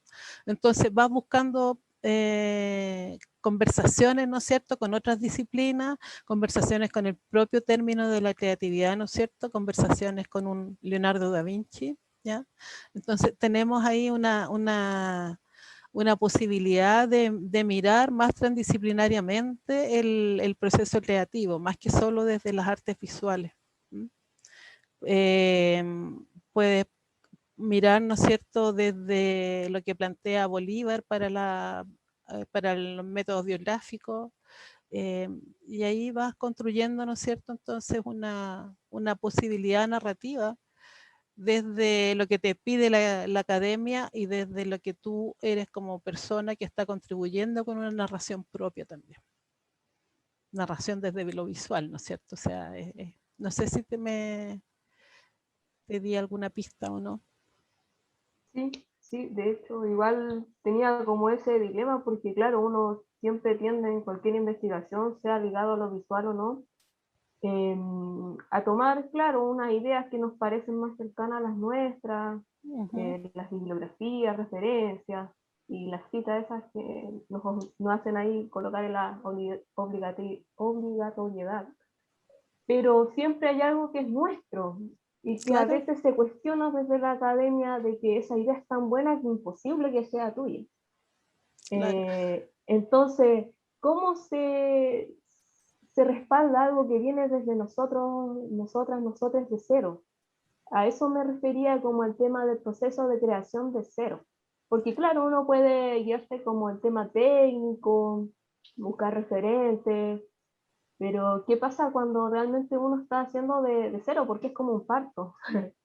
Entonces, vas buscando conversaciones, ¿no es cierto?, con otras disciplinas, conversaciones con el propio término de la creatividad, ¿no es cierto?, conversaciones con un Leonardo da Vinci, ¿ya? Entonces, tenemos ahí una posibilidad de mirar más transdisciplinariamente el proceso creativo, más que solo desde las artes visuales. Puedes mirar, ¿no es cierto?, desde lo que plantea Bolívar para los métodos biográficos, y ahí vas construyendo, ¿no es cierto?, entonces una posibilidad narrativa desde lo que te pide la academia y desde lo que tú eres como persona que está contribuyendo con una narración propia también. Narración desde lo visual, ¿no es cierto? O sea, no sé si te di alguna pista o no. Sí, sí, de hecho, igual tenía como ese dilema porque, claro, uno siempre tiende en cualquier investigación, sea ligado a lo visual o no, a tomar, claro, unas ideas que nos parecen más cercanas a las nuestras, las bibliografías, referencias y las citas esas que nos hacen ahí colocar en la obligatoriedad. Pero siempre hay algo que es nuestro y que a veces se cuestiona desde la academia de que esa idea es tan buena que es imposible que sea tuya. Entonces, ¿cómo se respalda algo que viene desde nosotros, nosotras, nosotros de cero? A eso me refería como el tema del proceso de creación de cero. Porque claro, uno puede guiarse como el tema técnico, buscar referentes, pero ¿qué pasa cuando realmente uno está haciendo de cero? Porque es como un parto.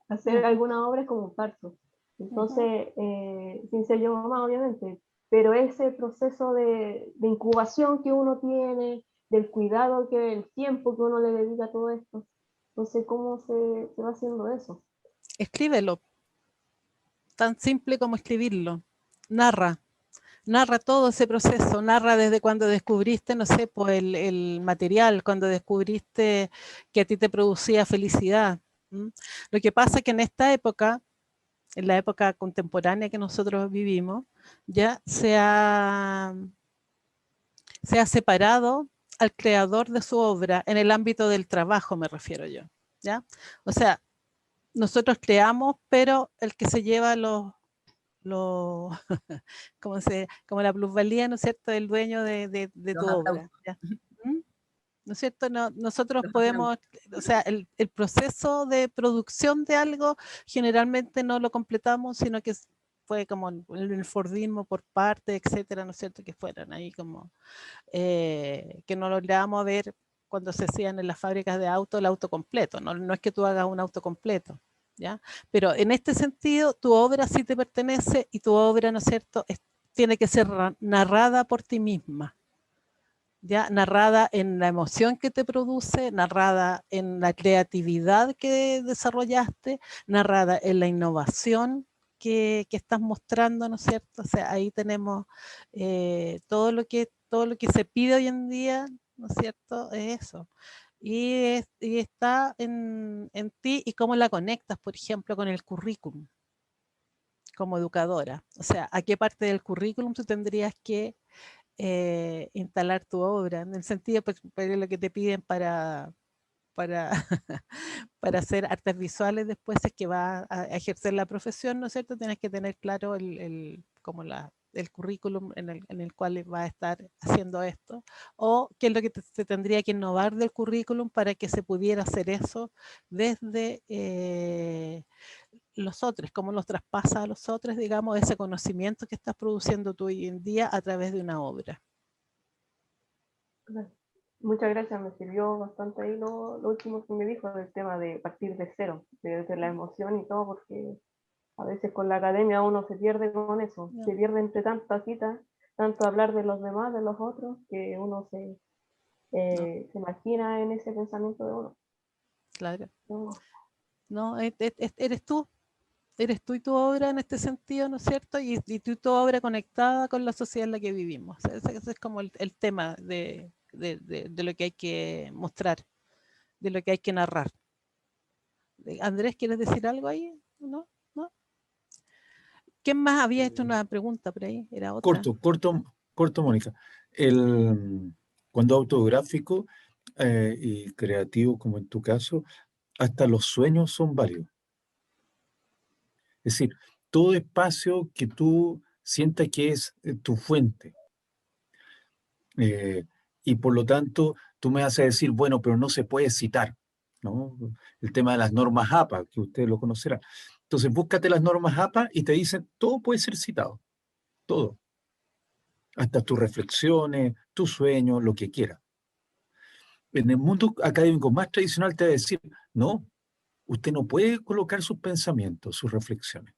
Hacer alguna obra es como un parto. Entonces, sin ser yo mamá, obviamente, pero ese proceso de incubación que uno tiene, del cuidado, el tiempo que uno le dedica a todo esto. Entonces, ¿cómo se va haciendo eso? Escríbelo. Tan simple como escribirlo. Narra todo ese proceso, narra desde cuando descubriste, no sé, pues el material, cuando descubriste que a ti te producía felicidad. Lo que pasa es que en esta época, en la época contemporánea que nosotros vivimos, ya se ha separado al creador de su obra en el ámbito del trabajo, me refiero yo, ¿ya? O sea, nosotros creamos, pero el que se lleva como la plusvalía, ¿no es cierto?, del dueño de tu obra. ¿Ya? ¿No es cierto? Nosotros podemos, o sea, el proceso de producción de algo generalmente no lo completamos, sino que fue como el Fordismo por parte, etcétera, ¿no es cierto?, que fueron ahí como, que no lográbamos ver cuando se hacían en las fábricas de autos el auto completo, no es que tú hagas un auto completo. ¿Ya? Pero en este sentido, tu obra sí te pertenece y tu obra, ¿no es cierto?, tiene que ser narrada por ti misma, ¿ya? Narrada en la emoción que te produce, narrada en la creatividad que desarrollaste, narrada en la innovación que estás mostrando, ¿no es cierto? O sea, ahí tenemos todo lo que se pide hoy en día, ¿no es cierto?, es eso. Y está en ti y cómo la conectas, por ejemplo, con el currículum como educadora. O sea, ¿a qué parte del currículum tú tendrías que instalar tu obra? En el sentido, pues, lo que te piden para para hacer artes visuales después es que vas a ejercer la profesión, ¿no es cierto? Tienes que tener claro el currículum en el cual vas a estar haciendo esto, o qué es lo que se tendría que innovar del currículum para que se pudiera hacer eso desde los otros, cómo los traspasa a los otros, digamos, ese conocimiento que estás produciendo tú hoy en día a través de una obra. Muchas gracias, me sirvió bastante ahí lo último que me dijo del tema de partir de cero, desde la emoción y todo, porque a veces con la academia uno se pierde con eso, se pierde entre tantas citas, tanto hablar de los demás, de los otros, que uno se imagina en ese pensamiento de uno. Claro. No, eres tú. eres tú y tu obra en este sentido, ¿no es cierto? Y tú y tu obra conectada con la sociedad en la que vivimos. Ese es como el tema de lo que hay que mostrar, de lo que hay que narrar. Andrés, ¿quieres decir algo ahí? ¿No? ¿No? ¿Quién más había hecho una pregunta por ahí? Era otra. Corto, Mónica. Cuando autobiográfico y creativo, como en tu caso, hasta los sueños son válidos. Es decir, todo espacio que tú sientas que es tu fuente. Y por lo tanto, tú me vas a decir, bueno, pero no se puede citar, ¿no? El tema de las normas APA, que ustedes lo conocerán. Entonces, búscate las normas APA y te dicen, todo puede ser citado, todo. Hasta tus reflexiones, tus sueños, lo que quieras. En el mundo académico más tradicional te va a decir, no, usted no puede colocar sus pensamientos, sus reflexiones.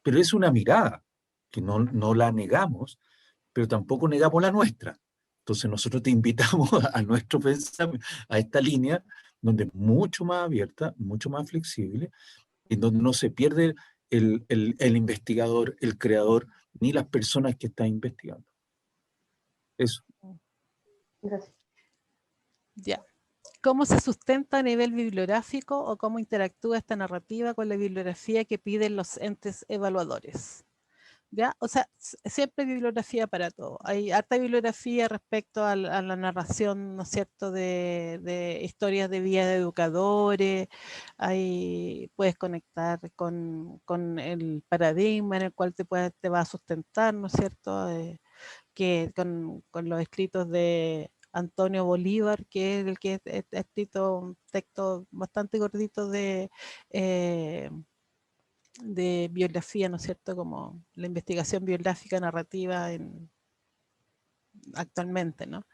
Pero es una mirada, que no la negamos, pero tampoco negamos la nuestra. Entonces nosotros te invitamos a nuestro pensamiento, a esta línea, donde es mucho más abierta, mucho más flexible, en donde no se pierde el investigador, el creador, ni las personas que están investigando. Eso. Gracias. Ya. ¿Cómo se sustenta a nivel bibliográfico o cómo interactúa esta narrativa con la bibliografía que piden los entes evaluadores? ¿Ya? O sea, siempre hay bibliografía para todo. Hay harta bibliografía respecto a la narración, ¿no es cierto?, de historias de vida de educadores. Puedes conectar con el paradigma en el cual te va a sustentar, ¿no es cierto?, que con los escritos de Antonio Bolívar, que es el que ha escrito un texto bastante gordito de biografía, ¿no es cierto?, como la investigación biográfica narrativa actualmente, ¿no?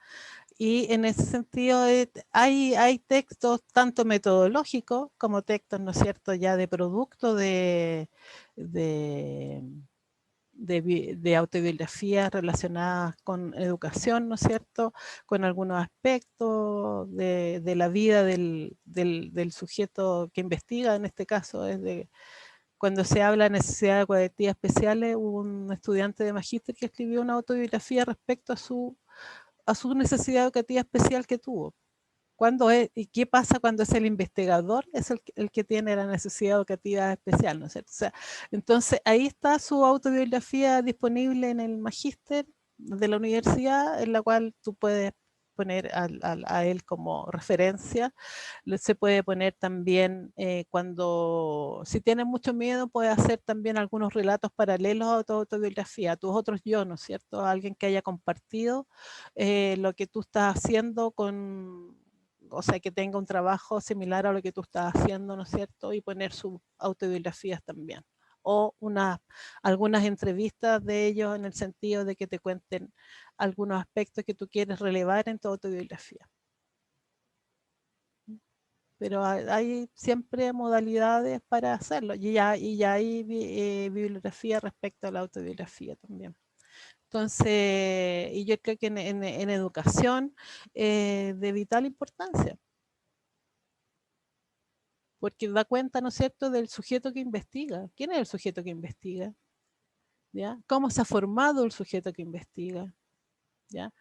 Y en ese sentido hay textos tanto metodológicos como textos, ¿no es cierto?, ya de producto de autobiografías relacionadas con educación, ¿no es cierto?, con algunos aspectos de la vida del sujeto que investiga. En este caso cuando se habla de necesidades cualitativas especiales, hubo un estudiante de magíster que escribió una autobiografía respecto a su necesidad educativa especial que tuvo. ¿Y qué pasa cuando es el investigador? Es el que tiene la necesidad educativa especial, ¿no es cierto? O sea, entonces ahí está su autobiografía disponible en el magíster de la universidad, en la cual tú puedes poner a él como referencia. Se puede poner también si tienes mucho miedo, puedes hacer también algunos relatos paralelos a tu autobiografía, a tus otros yo, ¿no es cierto? Alguien que haya compartido lo que tú estás haciendo o sea, que tenga un trabajo similar a lo que tú estás haciendo, ¿no es cierto? Y poner sus autobiografías también. O algunas entrevistas de ellos en el sentido de que te cuenten algunos aspectos que tú quieres relevar en tu autobiografía. Pero hay siempre modalidades para hacerlo. Y ya hay bibliografía respecto a la autobiografía también. Entonces, y yo creo que en educación de vital importancia. Porque da cuenta, ¿no es cierto?, del sujeto que investiga. ¿Quién es el sujeto que investiga? ¿Ya? ¿Cómo se ha formado el sujeto que investiga? ¿Ya?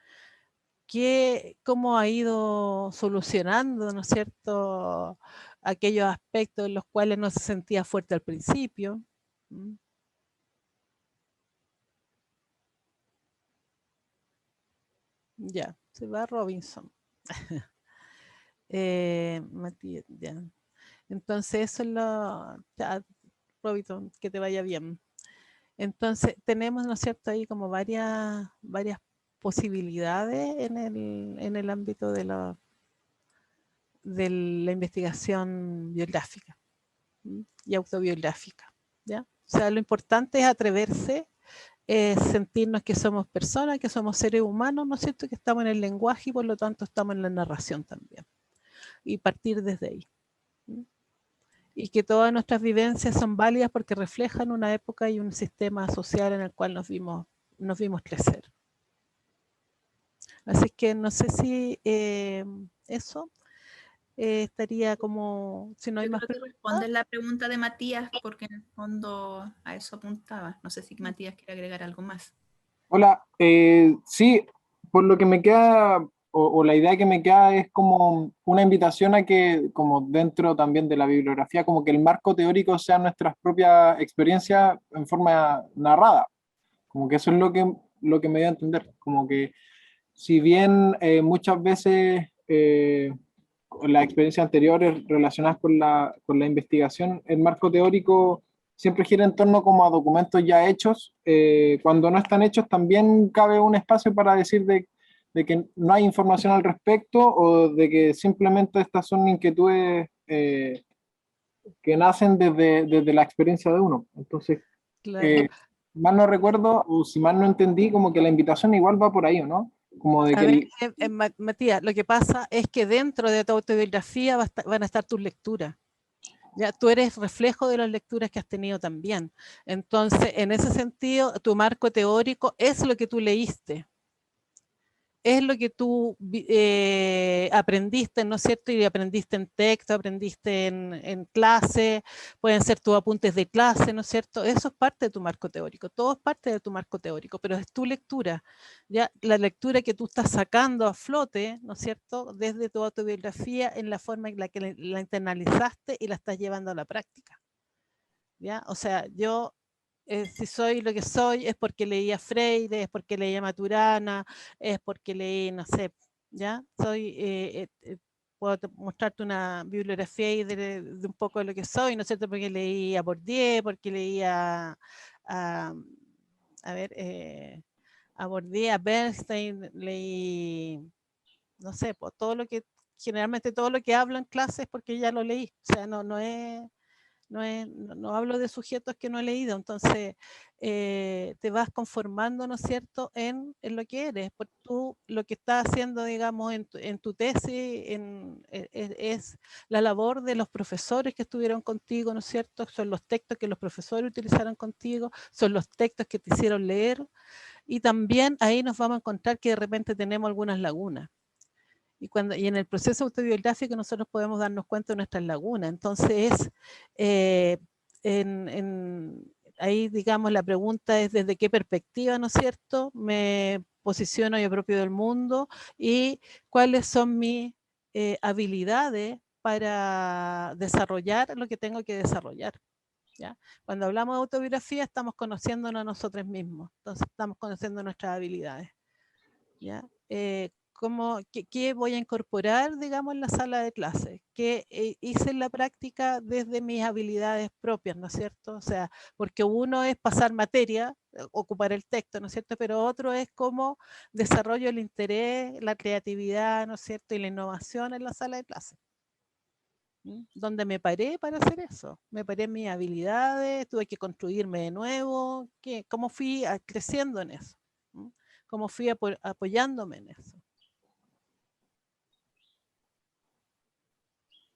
¿Cómo ha ido solucionando, ¿no es cierto?, aquellos aspectos en los cuales no se sentía fuerte al principio. Ya, se va Robinson. Matías, ya. Entonces eso es ya, Robinson, que te vaya bien. Entonces tenemos, ¿no es cierto?, ahí como varias posibilidades en el ámbito de la investigación biográfica y autobiográfica, ¿ya? O sea, lo importante es atreverse, sentirnos que somos personas, que somos seres humanos, ¿no es cierto?, que estamos en el lenguaje y por lo tanto estamos en la narración también. Y partir desde ahí. Y que todas nuestras vivencias son válidas porque reflejan una época y un sistema social en el cual nos vimos crecer. Así que no sé si eso. estaría como, si no hay Yo más creo que preguntas. responde la pregunta de Matías, porque en el fondo a eso apuntaba. No sé si Matías quiere agregar algo más. Hola, sí, por lo que me queda, o la idea que me queda es como una invitación a que, como dentro también de la bibliografía, como que el marco teórico sea nuestras propias experiencias en forma narrada. Como que eso es lo que me dio a entender. Como que si bien muchas veces las experiencias anteriores relacionadas con la investigación, el marco teórico siempre gira en torno como a documentos ya hechos. Cuando no están hechos también cabe un espacio para decir de que no hay información al respecto o de que simplemente estas son inquietudes que nacen desde la experiencia de uno. Entonces, Claro. mal no recuerdo, o si mal no entendí, como que la invitación igual va por ahí, ¿o no? Como de A que ver, Matías, lo que pasa es que dentro de tu autobiografía van a estar tus lecturas. Ya, tú eres reflejo de las lecturas que has tenido también. Entonces, en ese sentido, tu marco teórico es lo que tú leíste. Es lo que tú aprendiste, ¿no es cierto? Y aprendiste en texto, aprendiste en clase, pueden ser tus apuntes de clase, ¿no es cierto? Eso es parte de tu marco teórico, todo es parte de tu marco teórico, pero es tu lectura, ya la lectura que tú estás sacando a flote, ¿no es cierto? Desde tu autobiografía en la forma en la que la internalizaste y la estás llevando a la práctica, ¿ya? O sea, yo si soy lo que soy es porque leí a Freire, es porque leí a Maturana, es porque leí, no sé, ¿ya? Puedo mostrarte una bibliografía ahí de un poco de lo que soy, ¿no es cierto? Porque leí a Bourdieu, porque leí a ver, a Bourdieu, a Bernstein, leí, no sé, pues generalmente todo lo que hablo en clase es porque ya lo leí, o sea, no hablo de sujetos que no he leído, entonces te vas conformando, ¿no es cierto?, en lo que eres, porque tú lo que estás haciendo, digamos, en tu tesis es la labor de los profesores que estuvieron contigo, ¿no es cierto?, son los textos que los profesores utilizaron contigo, son los textos que te hicieron leer, y también ahí nos vamos a encontrar que de repente tenemos algunas lagunas. Y en el proceso autobiográfico nosotros podemos darnos cuenta de nuestras lagunas. Entonces, ahí, digamos, la pregunta es desde qué perspectiva, ¿no es cierto?, me posiciono yo propio del mundo y cuáles son mis habilidades para desarrollar lo que tengo que desarrollar. ¿Ya? Cuando hablamos de autobiografía estamos conociéndonos a nosotros mismos, entonces estamos conociendo nuestras habilidades. ¿Ya? ¿Qué voy a incorporar, digamos, en la sala de clase? ¿Qué hice en la práctica desde mis habilidades propias, ¿no es cierto? O sea, porque uno es pasar materia, ocupar el texto, ¿no es cierto? Pero otro es cómo desarrollo el interés, la creatividad, ¿no es cierto? Y la innovación en la sala de clase. Donde me paré para hacer eso, me paré en mis habilidades, tuve que construirme de nuevo, cómo fui creciendo en eso, cómo fui apoyándome en eso.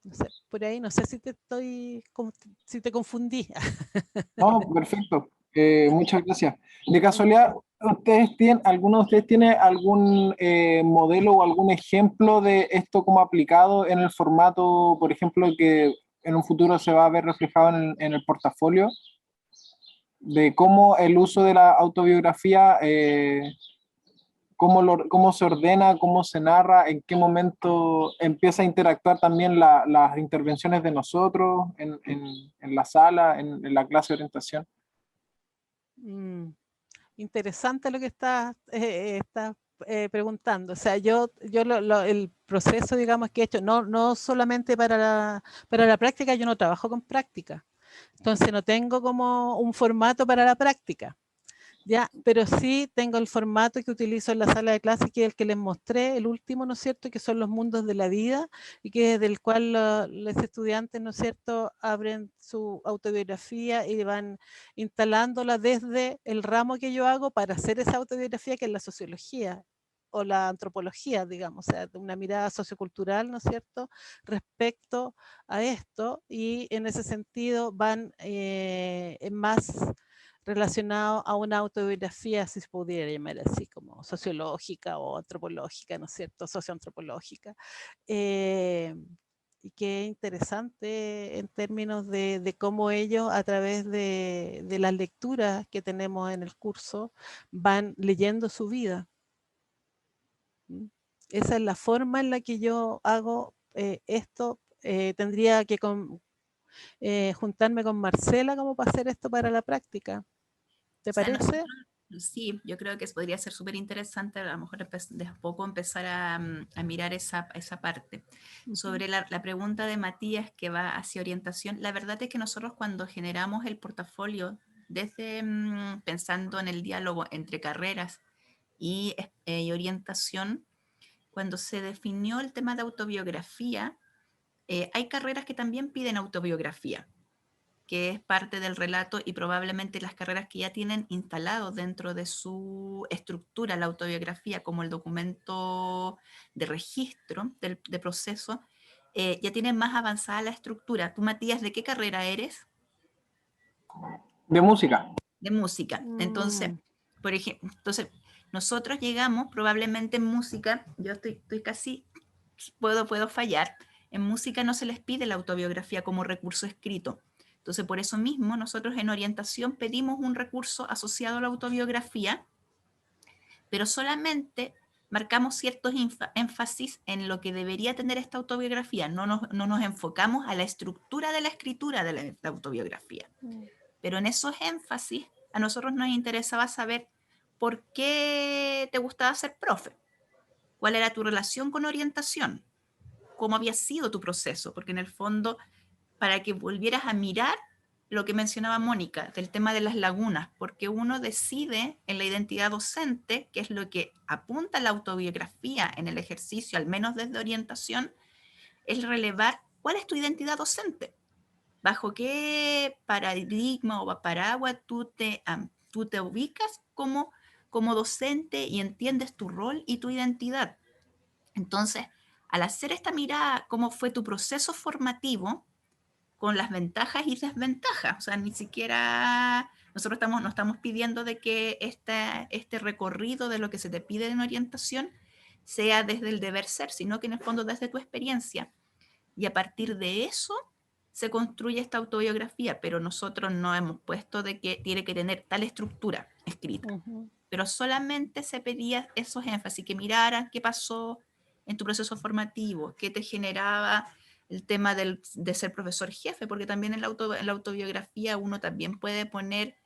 No sé, por ahí no sé si si te confundí. no, perfecto. Muchas gracias. De casualidad, ¿alguno de ustedes tiene algún modelo o algún ejemplo de esto como aplicado en el formato, por ejemplo, que en un futuro se va a ver reflejado en el portafolio? De cómo el uso de la autobiografía, cómo se ordena, cómo se narra, en qué momento empieza a interactuar también las intervenciones de nosotros en la sala, en la clase de orientación. Interesante lo que estás preguntando. O sea, yo el proceso, digamos, que he hecho, no solamente para la práctica, yo no trabajo con práctica. Entonces no tengo como un formato para la práctica. Ya, pero sí tengo el formato que utilizo en la sala de clases, que es el que les mostré, el último, ¿no es cierto?, que son los mundos de la vida, y que desde el cual los estudiantes, ¿no es cierto?, abren su autobiografía y van instalándola desde el ramo que yo hago para hacer esa autobiografía, que es la sociología o la antropología, digamos, o sea, una mirada sociocultural, ¿no es cierto?, respecto a esto, y en ese sentido van más relacionado a una autobiografía, si se pudiera llamar así, como sociológica o antropológica, ¿no es cierto?, socioantropológica. y que es interesante en términos de cómo ellos a través de las lecturas que tenemos en el curso van leyendo su vida. Esa es la forma en la que yo hago esto. Tendría que juntarme con Marcela como para hacer esto para la práctica. ¿Te O sea, parece? sí, yo creo que podría ser súper interesante a lo mejor de a poco empezar a mirar esa parte. Sobre la pregunta de Matías que va hacia orientación, la verdad es que nosotros cuando generamos el portafolio, desde pensando en el diálogo entre carreras y orientación, cuando se definió el tema de autobiografía, hay carreras que también piden autobiografía, que es parte del relato y probablemente las carreras que ya tienen instalado dentro de su estructura la autobiografía como el documento de registro de proceso, ya tienen más avanzada la estructura. Tú, Matías, ¿de qué carrera eres? De música. De música. Entonces, por ejemplo, nosotros llegamos probablemente en música, yo estoy casi, puedo fallar, en música no se les pide la autobiografía como recurso escrito. Entonces, por eso mismo, nosotros en orientación pedimos un recurso asociado a la autobiografía, pero solamente marcamos ciertos énfasis en lo que debería tener esta autobiografía. No nos enfocamos a la estructura de la escritura de la autobiografía. Pero en esos énfasis, a nosotros nos interesaba saber por qué te gustaba ser profe, cuál era tu relación con orientación, cómo había sido tu proceso, porque en el fondo, para que volvieras a mirar lo que mencionaba Mónica, del tema de las lagunas, porque uno decide en la identidad docente, que es lo que apunta la autobiografía en el ejercicio, al menos desde orientación, es relevar cuál es tu identidad docente, bajo qué paradigma o paraguas tú te ubicas como docente y entiendes tu rol y tu identidad. Entonces, al hacer esta mirada, cómo fue tu proceso formativo, con las ventajas y desventajas. O sea, ni siquiera nosotros no estamos pidiendo de que este recorrido de lo que se te pide en orientación sea desde el deber ser, sino que en el fondo desde tu experiencia. Y a partir de eso se construye esta autobiografía, pero nosotros no hemos puesto de que tiene que tener tal estructura escrita. Pero solamente se pedía esos énfasis, que miraran qué pasó en tu proceso formativo, qué te generaba el tema de ser profesor jefe, porque también en la autobiografía uno también puede poner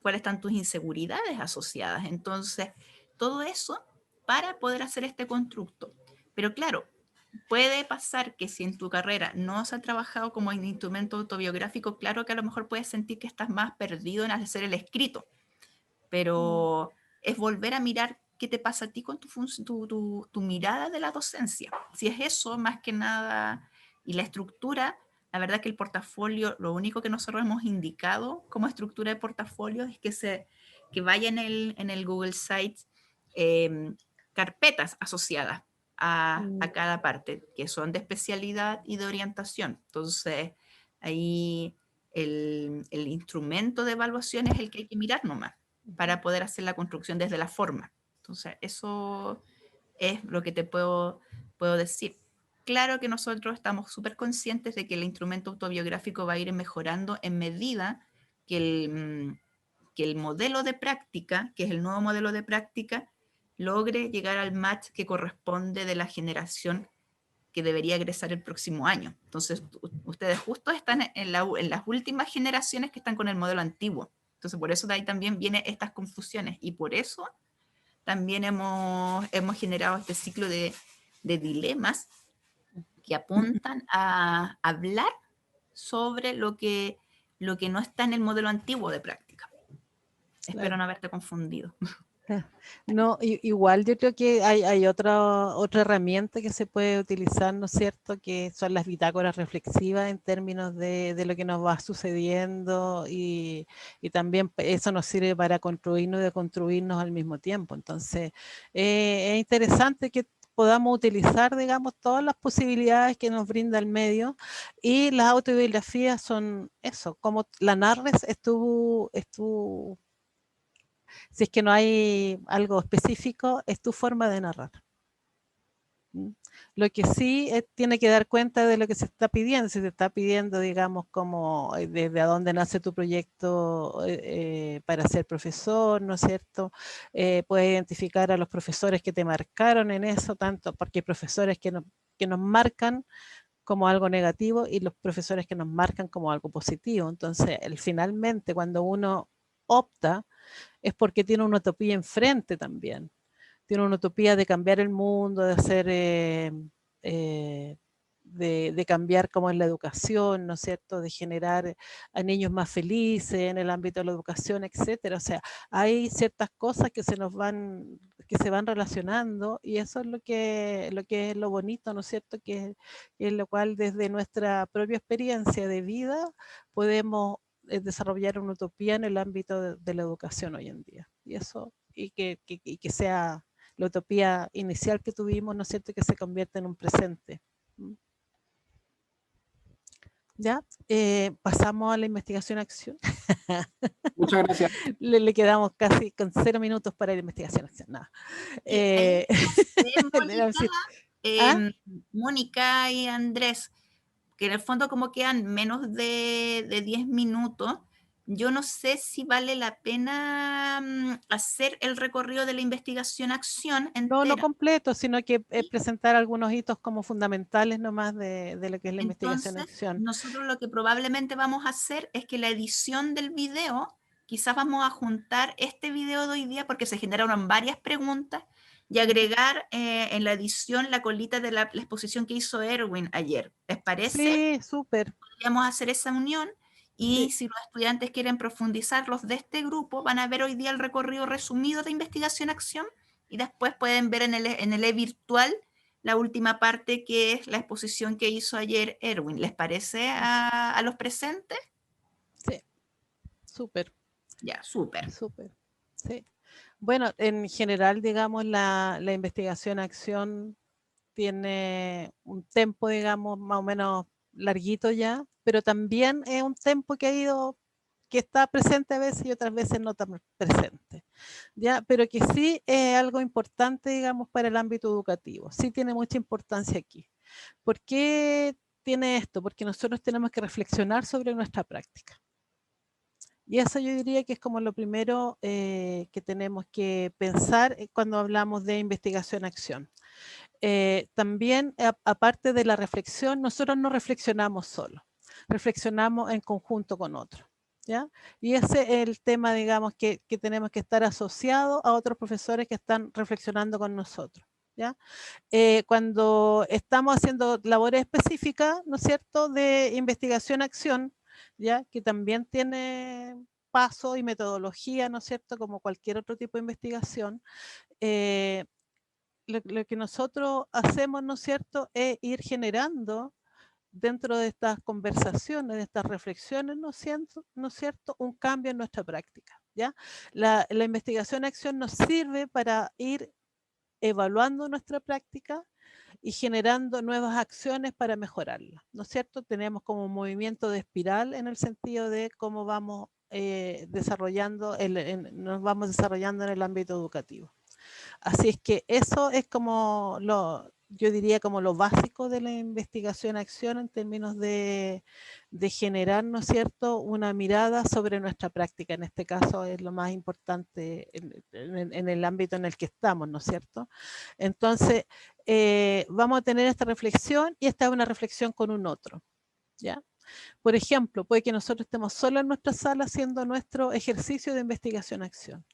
cuáles están tus inseguridades asociadas. Entonces, todo eso para poder hacer este constructo. Pero claro, puede pasar que si en tu carrera no se ha trabajado como en instrumento autobiográfico, claro que a lo mejor puedes sentir que estás más perdido en hacer el escrito, pero es volver a mirar qué te pasa a ti con tu mirada de la docencia. Si es eso, más que nada, y la estructura, la verdad que el portafolio, lo único que nosotros hemos indicado como estructura de portafolio es que vaya en el Google Sites carpetas asociadas a cada parte, que son de especialidad y de orientación. Entonces, ahí el instrumento de evaluación es el que hay que mirar nomás para poder hacer la construcción desde la forma. Entonces, eso es lo que te puedo decir. Claro que nosotros estamos súper conscientes de que el instrumento autobiográfico va a ir mejorando en medida que el modelo de práctica, que es el nuevo modelo de práctica, logre llegar al match que corresponde de la generación que debería egresar el próximo año. Entonces, ustedes justo están en las últimas generaciones que están con el modelo antiguo. Entonces, por eso de ahí también vienen estas confusiones y por eso también hemos generado este ciclo de dilemas que apuntan a hablar sobre lo que no está en el modelo antiguo de práctica. Espero no haberte confundido. No, igual yo creo que hay otra herramienta que se puede utilizar, ¿no es cierto? Que son las bitácoras reflexivas en términos de lo que nos va sucediendo y también eso nos sirve para construirnos y deconstruirnos al mismo tiempo. Entonces, es interesante que podamos utilizar, digamos, todas las posibilidades que nos brinda el medio y las autobiografías son eso, como la narres es tu si es que no hay algo específico, es tu forma de narrar. Lo que sí tiene que dar cuenta de lo que se está pidiendo. Si se está pidiendo, digamos, como desde a dónde nace tu proyecto para ser profesor, ¿no es cierto? Puedes identificar a los profesores que te marcaron en eso, tanto porque hay profesores que nos marcan como algo negativo y los profesores que nos marcan como algo positivo. Entonces, finalmente, cuando uno opta, es porque tiene una utopía enfrente también. Tiene una utopía de cambiar el mundo, de hacer, de cambiar como en la educación, ¿no es cierto? De generar a niños más felices en el ámbito de la educación, etcétera. O sea, hay ciertas cosas que se van relacionando y eso es lo que es lo bonito, ¿no es cierto? Que es lo cual desde nuestra propia experiencia de vida podemos desarrollar una utopía en el ámbito de la educación hoy en día. Y eso, y que sea la utopía inicial que tuvimos, ¿no es cierto?, que se convierte en un presente. ¿Ya? Pasamos a la investigación-acción. Muchas gracias. Le quedamos casi con 0 minutos para la investigación-acción. No. Mónica y Andrés, que en el fondo como quedan menos de 10 minutos, yo no sé si vale la pena hacer el recorrido de la investigación-acción entera. No completo, sino que presentar algunos hitos como fundamentales nomás de lo que es la investigación-acción. Nosotros lo que probablemente vamos a hacer es que la edición del video, quizás vamos a juntar este video de hoy día porque se generaron varias preguntas y agregar en la edición la colita de la exposición que hizo Erwin ayer. ¿Les parece? Sí, súper. Podríamos hacer esa unión y si los estudiantes quieren profundizar, los de este grupo van a ver hoy día el recorrido resumido de investigación-acción y después pueden ver en el e-virtual la última parte que es la exposición que hizo ayer Erwin. ¿Les parece a los presentes? Sí, súper. Ya, súper. Súper, sí. Bueno, en general, digamos, la investigación-acción tiene un tempo, digamos, más o menos larguito ya, pero también es un tempo que está presente a veces y otras veces no tan presente, ¿ya? Pero que sí es algo importante, digamos, para el ámbito educativo. Sí tiene mucha importancia aquí. ¿Por qué tiene esto? Porque nosotros tenemos que reflexionar sobre nuestra práctica. Y eso yo diría que es como lo primero que tenemos que pensar cuando hablamos de investigación-acción. También, aparte de la reflexión, nosotros no reflexionamos solos, reflexionamos en conjunto con otros, ¿ya? Y ese es el tema, digamos, que tenemos que estar asociados a otros profesores que están reflexionando con nosotros, ¿ya? Cuando estamos haciendo labores específicas, ¿no es cierto?, de investigación-acción, ¿ya?, que también tiene paso y metodología, ¿no es cierto?, como cualquier otro tipo de investigación, lo que nosotros hacemos, ¿no es cierto?, es ir generando dentro de estas conversaciones, de estas reflexiones, ¿no es cierto?, un cambio en nuestra práctica, ¿ya? La investigación-acción nos sirve para ir evaluando nuestra práctica y generando nuevas acciones para mejorarla, ¿no es cierto? Tenemos como un movimiento de espiral en el sentido de cómo vamos nos vamos desarrollando en el ámbito educativo. Así es que eso es como yo diría como lo básico de la investigación-acción en términos de generar, ¿no es cierto?, una mirada sobre nuestra práctica. En este caso es lo más importante en el ámbito en el que estamos, ¿no es cierto? Entonces, vamos a tener esta reflexión y esta es una reflexión con un otro, ¿ya? Por ejemplo, puede que nosotros estemos solos en nuestra sala haciendo nuestro ejercicio de investigación-acción.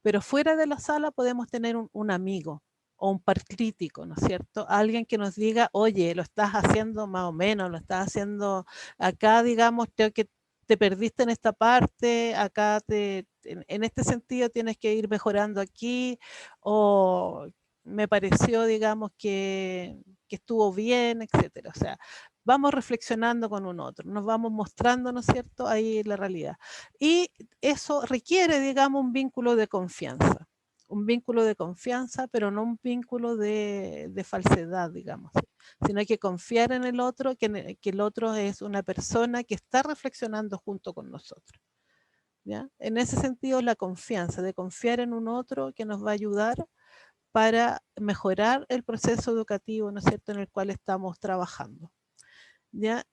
Pero fuera de la sala podemos tener un amigo o un par crítico, ¿no es cierto? Alguien que nos diga, oye, lo estás haciendo más o menos, lo estás haciendo acá, digamos, creo que te perdiste en esta parte, acá en este sentido tienes que ir mejorando aquí, o me pareció, digamos, que estuvo bien, etcétera. O sea, vamos reflexionando con un otro, nos vamos mostrando, ¿no es cierto?, ahí la realidad. Y eso requiere, digamos, un vínculo de confianza, pero no un vínculo de falsedad, digamos, sino hay que confiar en el otro, que el otro es una persona que está reflexionando junto con nosotros, ¿ya? En ese sentido, la confianza, de confiar en un otro que nos va a ayudar para mejorar el proceso educativo, ¿no es cierto?, en el cual estamos trabajando. ¿Ya?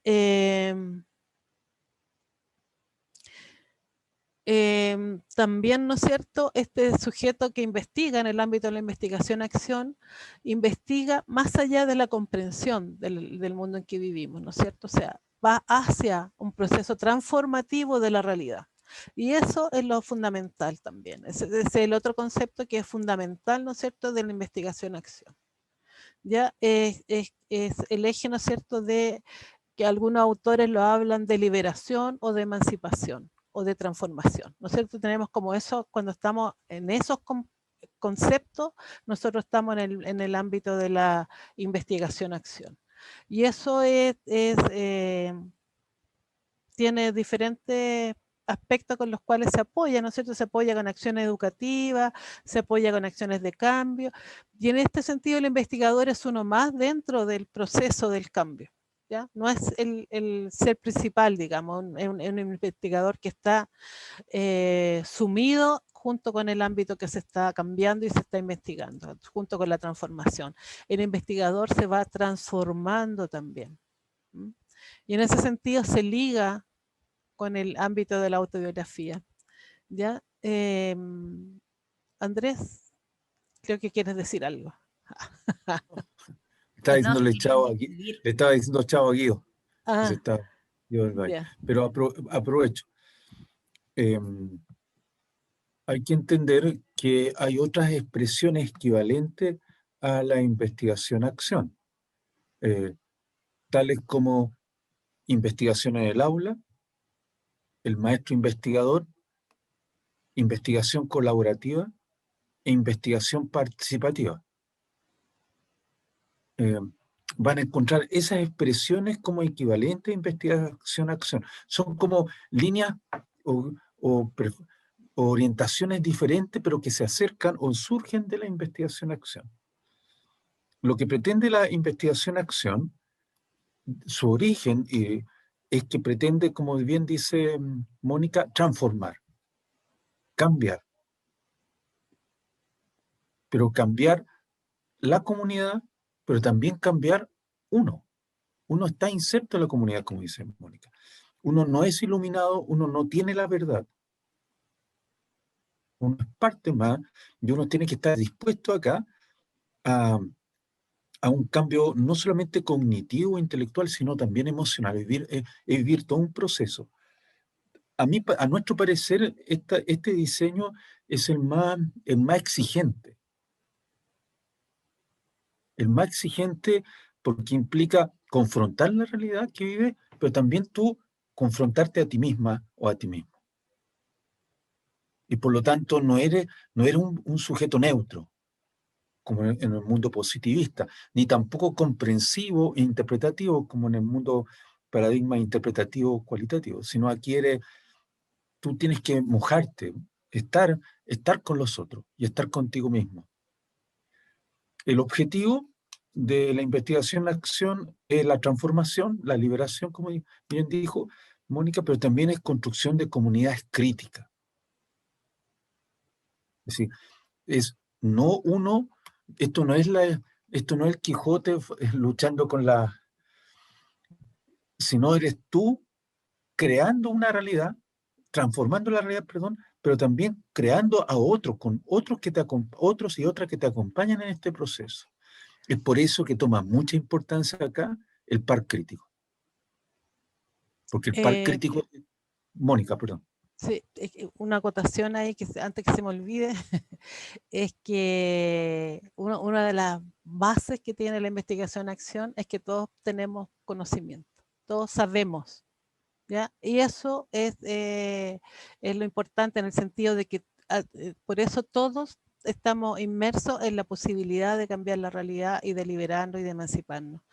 También, ¿no es cierto?, este sujeto que investiga en el ámbito de la investigación-acción, investiga más allá de la comprensión del mundo en que vivimos, ¿no es cierto? O sea, va hacia un proceso transformativo de la realidad. Y eso es lo fundamental también. Ese es el otro concepto que es fundamental, ¿no es cierto?, de la investigación-acción. Ya es el eje, ¿no es cierto?, de que algunos autores lo hablan de liberación o de emancipación o de transformación, ¿no es cierto? Tenemos como eso, cuando estamos en esos conceptos, nosotros estamos en el ámbito de la investigación-acción. Y eso tiene diferentes aspectos con los cuales se apoya, ¿no es cierto? Se apoya con acciones educativas, se apoya con acciones de cambio, y en este sentido el investigador es uno más dentro del proceso del cambio. ¿Ya? No es el ser principal, digamos, un investigador que está sumido junto con el ámbito que se está cambiando y se está investigando, junto con la transformación. El investigador se va transformando también. ¿Mm? Y en ese sentido se liga con el ámbito de la autobiografía. ¿Ya? Andrés, creo que quieres decir algo. Estaba diciéndole chavo aquí, le estaba diciendo chavo a Guido. Ah, pero aprovecho. Hay que entender que hay otras expresiones equivalentes a la investigación-acción, tales como investigación en el aula, el maestro investigador, investigación colaborativa e investigación participativa. Van a encontrar esas expresiones como equivalentes a investigación-acción. Son como líneas o orientaciones diferentes, pero que se acercan o surgen de la investigación-acción. Lo que pretende la investigación-acción, su origen es que pretende, como bien dice Mónica, transformar, cambiar. Pero cambiar la comunidad, pero también cambiar uno. Uno está inserto en la comunidad, como dice Mónica. Uno no es iluminado, uno no tiene la verdad. Uno es parte más y uno tiene que estar dispuesto acá a un cambio no solamente cognitivo, intelectual, sino también emocional, vivir todo un proceso. A nuestro parecer, este diseño es el más exigente. El más exigente porque implica confrontar la realidad que vive, pero también tú confrontarte a ti misma o a ti mismo. Y por lo tanto no eres un sujeto neutro, como en el mundo positivista, ni tampoco comprensivo e interpretativo, como en el mundo paradigma interpretativo cualitativo, sino aquí tú tienes que mojarte, estar con los otros y estar contigo mismo. El objetivo de la investigación-acción es la transformación, la liberación, como bien dijo Mónica, pero también es construcción de comunidades críticas. Es decir, esto no es el Quijote luchando con sino eres tú creando una realidad, transformando la realidad, perdón, pero también creando a otros, con otros y otras que te acompañan en este proceso. Es por eso que toma mucha importancia acá el par crítico. Porque el par crítico... Mónica, perdón. Sí, una acotación ahí, antes que se me olvide, es que una de las bases que tiene la investigación-acción es que todos tenemos conocimiento, todos sabemos, ¿ya? Y eso es lo importante en el sentido de que por eso todos estamos inmersos en la posibilidad de cambiar la realidad y de liberarnos y de emanciparnos.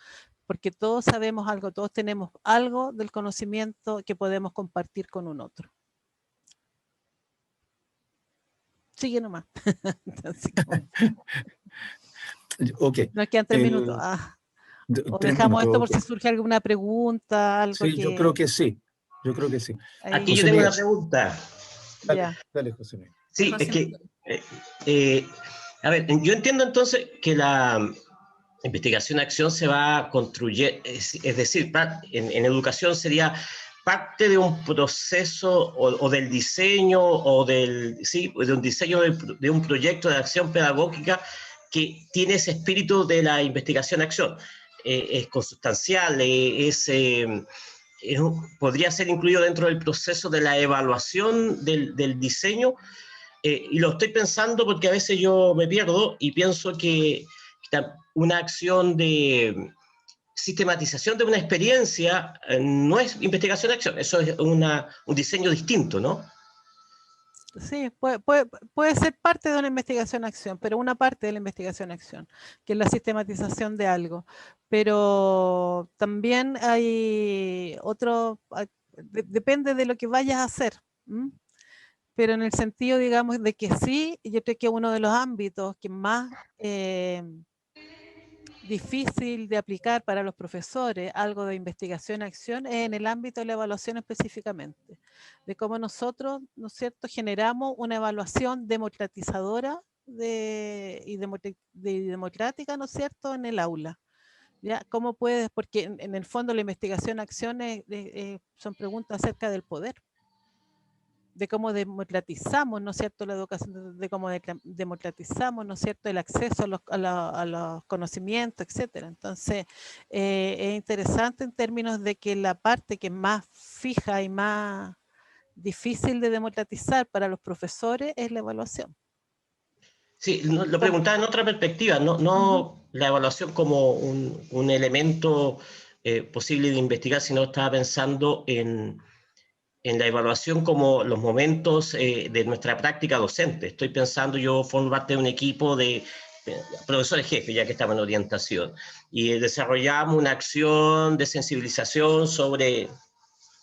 Porque todos sabemos algo, todos tenemos algo del conocimiento que podemos compartir con un otro. Sigue nomás. Okay. Nos quedan 3 minutos. O dejamos esto por si surge alguna pregunta. Algo sí, yo creo que sí. Aquí José yo tengo una pregunta. Dale, José Miguel. Sí, José es que A ver, yo entiendo entonces que la investigación-acción se va a construir, es decir, en educación sería parte de un proceso o del diseño o sí, de un diseño de un proyecto de acción pedagógica que tiene ese espíritu de la investigación-acción. Es consustancial, podría ser incluido dentro del proceso de la evaluación del diseño, y lo estoy pensando porque a veces yo me pierdo y pienso que una acción de sistematización de una experiencia no es investigación-acción, eso es un diseño distinto, ¿no? Sí, puede ser parte de una investigación-acción, pero una parte de la investigación-acción, que es la sistematización de algo. Pero también hay depende de lo que vayas a hacer. Pero en el sentido, digamos, de que sí, yo creo que uno de los ámbitos que más difícil de aplicar para los profesores, algo de investigación-acción, es en el ámbito de la evaluación específicamente, de cómo nosotros, ¿no es cierto?, generamos una evaluación democratizadora y democrática, ¿no es cierto?, en el aula. ¿Ya? ¿Cómo puedes? Porque en el fondo la investigación-acción son preguntas acerca del poder, de cómo democratizamos, ¿no es cierto?, la educación, de cómo democratizamos, ¿no es cierto?, el acceso a los conocimientos, etcétera. Entonces, es interesante en términos de que la parte que es más fija y más difícil de democratizar para los profesores es la evaluación. Sí, lo preguntaba en otra perspectiva, no la evaluación como un elemento posible de investigar, sino estaba pensando en la evaluación como los momentos de nuestra práctica docente. Estoy pensando, yo formo parte de un equipo de profesores jefes, ya que estamos en orientación, y desarrollamos una acción de sensibilización sobre,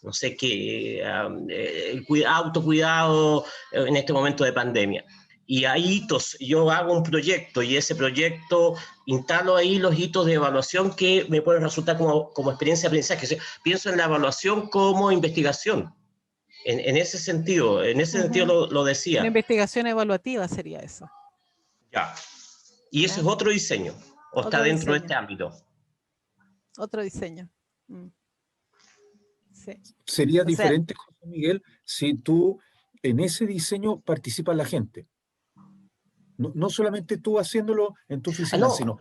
no sé qué, autocuidado en este momento de pandemia. Y hay hitos, yo hago un proyecto y ese proyecto instalo ahí los hitos de evaluación que me pueden resultar como experiencia de aprendizaje. O sea, pienso en la evaluación como investigación. En ese sentido lo decía. Una investigación evaluativa sería eso. Ya. Y eso es otro diseño, o está dentro de este ámbito. Otro diseño. Sí. Sería diferente, José Miguel, si tú en ese diseño participa la gente. No solamente tú haciéndolo en tu oficina, sino...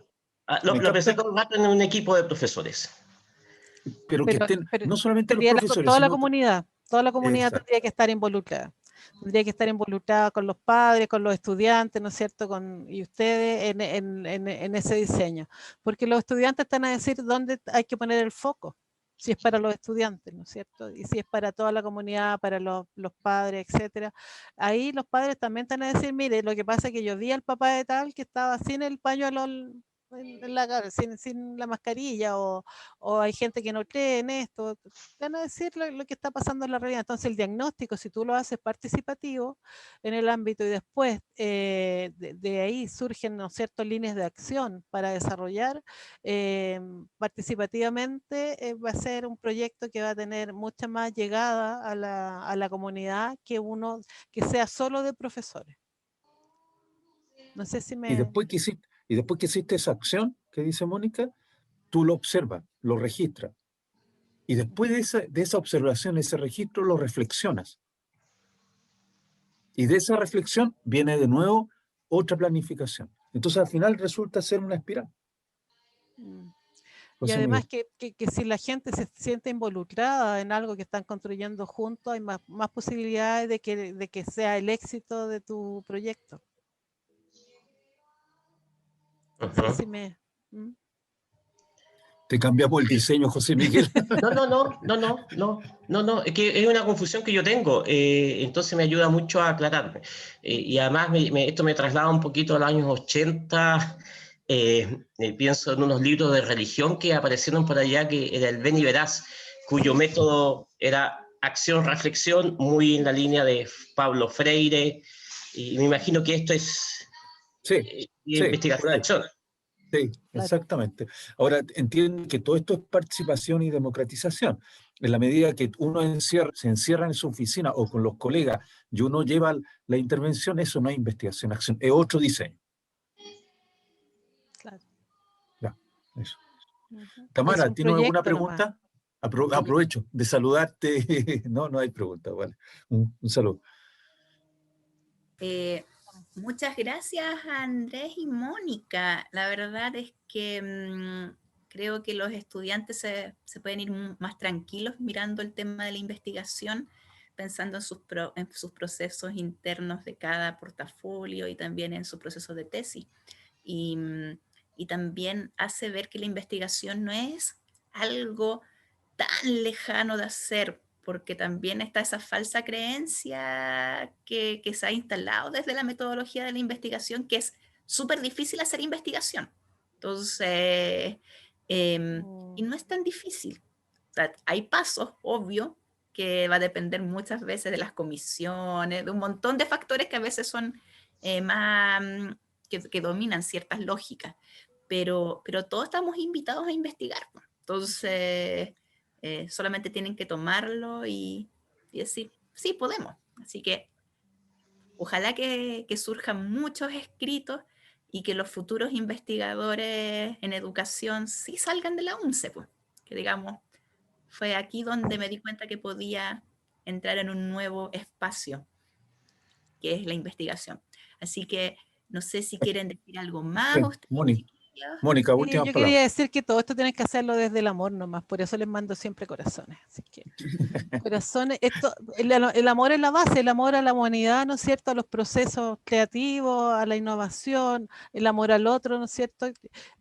Lo pensé todo el rato en un equipo de profesores. Pero que estén, no solamente los profesores, toda sino la comunidad tendría que estar involucrada. Tendría que estar involucrada con los padres, con los estudiantes, ¿no es cierto?, y ustedes en ese diseño. Porque los estudiantes están a decir dónde hay que poner el foco, si es para los estudiantes, ¿no es cierto?, y si es para toda la comunidad, para los padres, etcétera. Ahí los padres también están a decir, mire, lo que pasa es que yo vi al papá de tal que estaba sin el pañuelo en la cara, sin la mascarilla, o hay gente que no cree en esto, van a decir lo que está pasando en la realidad. Entonces el diagnóstico, si tú lo haces participativo en el ámbito y después de ahí surgen, ¿no es cierto?, líneas de acción para desarrollar participativamente, va a ser un proyecto que va a tener mucha más llegada a la comunidad que uno que sea solo de profesores. No sé si me... Y después que hiciste esa acción que dice Mónica, tú lo observas, lo registras. Y después de esa observación, ese registro, lo reflexionas. Y de esa reflexión viene de nuevo otra planificación. Entonces al final resulta ser una espiral. Y además que si la gente se siente involucrada en algo que están construyendo juntos, hay más posibilidades de que sea el éxito de tu proyecto. No sé si me... Te cambiamos el diseño, José Miguel. No, es que es una confusión que yo tengo, entonces me ayuda mucho a aclararme. Y además esto me traslada un poquito a los años 80, pienso en unos libros de religión que aparecieron por allá, que era el Ven y Verás, cuyo método era acción-reflexión, muy en la línea de Pablo Freire, y me imagino que esto es investigación. Sí, exactamente. Ahora, entienden que todo esto es participación y democratización. En la medida que uno se encierra en su oficina o con los colegas y uno lleva la intervención, eso no es investigación, acción, es otro diseño. Eso. Ujú. Es Tamara, un ¿tienes alguna proyecto nomás. pregunta? Aprovecho de saludarte. No, no hay pregunta, vale. Un saludo. Muchas gracias a Andrés y Mónica. La verdad es que creo que los estudiantes se pueden ir más tranquilos mirando el tema de la investigación, pensando en sus procesos internos de cada portafolio y también en su proceso de tesis. Y también hace ver que la investigación no es algo tan lejano de hacer, porque también está esa falsa creencia que se ha instalado desde la metodología de la investigación, que es súper difícil hacer investigación. Entonces, y no es tan difícil. O sea, hay pasos, obvio, que va a depender muchas veces de las comisiones, de un montón de factores que a veces son más, que dominan ciertas lógicas, pero todos estamos invitados a investigar. Entonces, solamente tienen que tomarlo y decir, sí, podemos. Así que ojalá que surjan muchos escritos y que los futuros investigadores en educación sí salgan de la UNCE, pues, que digamos, fue aquí donde me di cuenta que podía entrar en un nuevo espacio, que es la investigación. Así que no sé si quieren decir algo más ustedes, chiquillos. Mónica, Sí, últimas yo palabras. quería decir que todo esto tienen que hacerlo desde el amor nomás, por eso les mando siempre corazones. Así que, corazones, el amor es la base, el amor a la humanidad, ¿no es cierto? A los procesos creativos, a la innovación, el amor al otro, ¿no es cierto?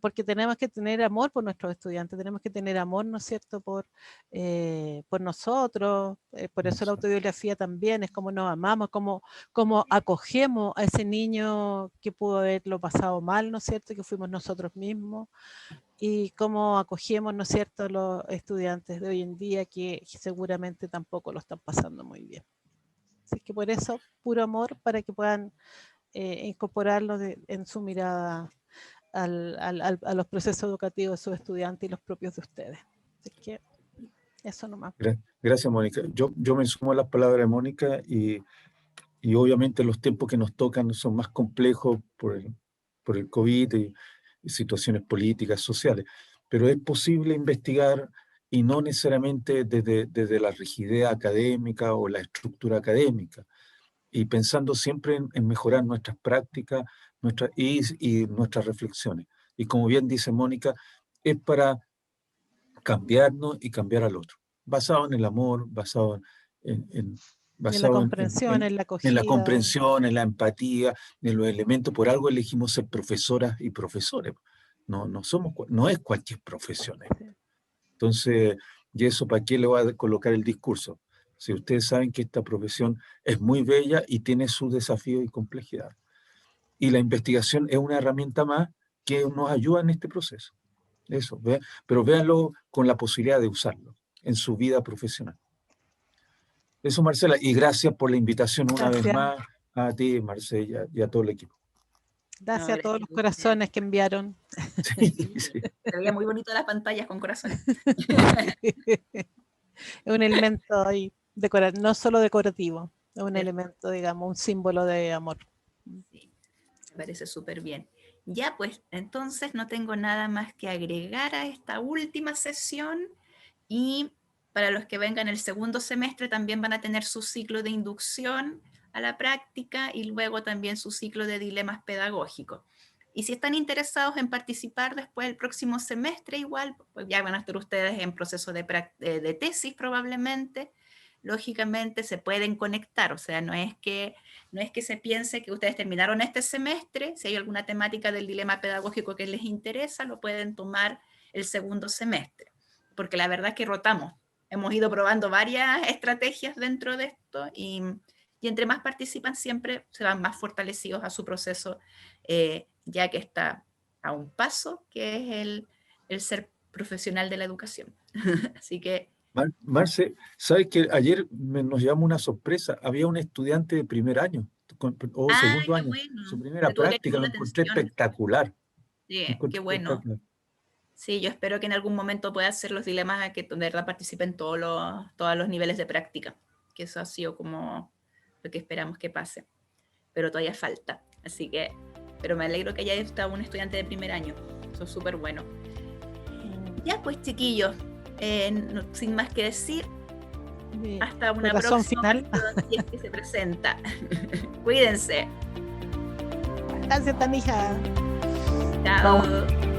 Porque tenemos que tener amor por nuestros estudiantes, tenemos que tener amor, ¿no es cierto? Por nosotros, por eso la autobiografía también es como nos amamos, como acogemos a ese niño que pudo haberlo pasado mal, ¿no es cierto? Que fuimos nosotros mismos, y cómo acogemos, ¿no es cierto?, a los estudiantes de hoy en día que seguramente tampoco lo están pasando muy bien. Así que por eso, puro amor para que puedan incorporarlo en su mirada a los procesos educativos de sus estudiantes y los propios de ustedes. Así que eso nomás. Gracias, Mónica. Yo me sumo a las palabras de Mónica y obviamente los tiempos que nos tocan son más complejos por el COVID y situaciones políticas, sociales, pero es posible investigar y no necesariamente desde la rigidez académica o la estructura académica, y pensando siempre en mejorar nuestras prácticas y nuestras reflexiones. Y como bien dice Mónica, es para cambiarnos y cambiar al otro, basado en el amor, basado en la comprensión, en la acogida. En la comprensión, en la empatía, en los elementos. Por algo elegimos ser profesoras y profesores. No es cualquier profesión. Entonces, ¿y eso para qué le va a colocar el discurso? Si ustedes saben que esta profesión es muy bella y tiene sus desafíos y complejidad. Y la investigación es una herramienta más que nos ayuda en este proceso. Eso, pero véanlo con la posibilidad de usarlo en su vida profesional. Eso, Marcela, y gracias por la invitación una vez más a ti, Marcela, y a todo el equipo. Gracias a todos los corazones que enviaron. Sí. Se veía muy bonito las pantallas con corazones. Es un elemento ahí, no solo decorativo, es un elemento, digamos, un símbolo de amor. Sí, me parece súper bien. Ya, pues, entonces no tengo nada más que agregar a esta última sesión, y para los que vengan el segundo semestre también van a tener su ciclo de inducción a la práctica y luego también su ciclo de dilemas pedagógicos. Y si están interesados en participar después del próximo semestre, igual, pues ya van a estar ustedes en proceso de tesis probablemente. Lógicamente se pueden conectar, o sea, no es que se piense que ustedes terminaron este semestre, si hay alguna temática del dilema pedagógico que les interesa, lo pueden tomar el segundo semestre, porque la verdad es que rotamos, hemos ido probando varias estrategias dentro de esto, y entre más participan siempre se van más fortalecidos a su proceso, ya que está a un paso, que es el ser profesional de la educación. Así que Marce, ¿sabes que ayer nos llevamos una sorpresa? Había un estudiante de primer año, o segundo año, bueno. su primera práctica, lo encontré espectacular. Sí, qué bueno. Sí, yo espero que en algún momento pueda hacer los dilemas que de verdad participen todos los niveles de práctica, que eso ha sido como lo que esperamos que pase, pero todavía falta. Así que, pero me alegro que haya estado un estudiante de primer año, eso es súper bueno. Ya pues, chiquillos, sin más que decir, hasta una Corazón próxima final. si es que se presenta. Cuídense. Gracias, Tanija. Chao.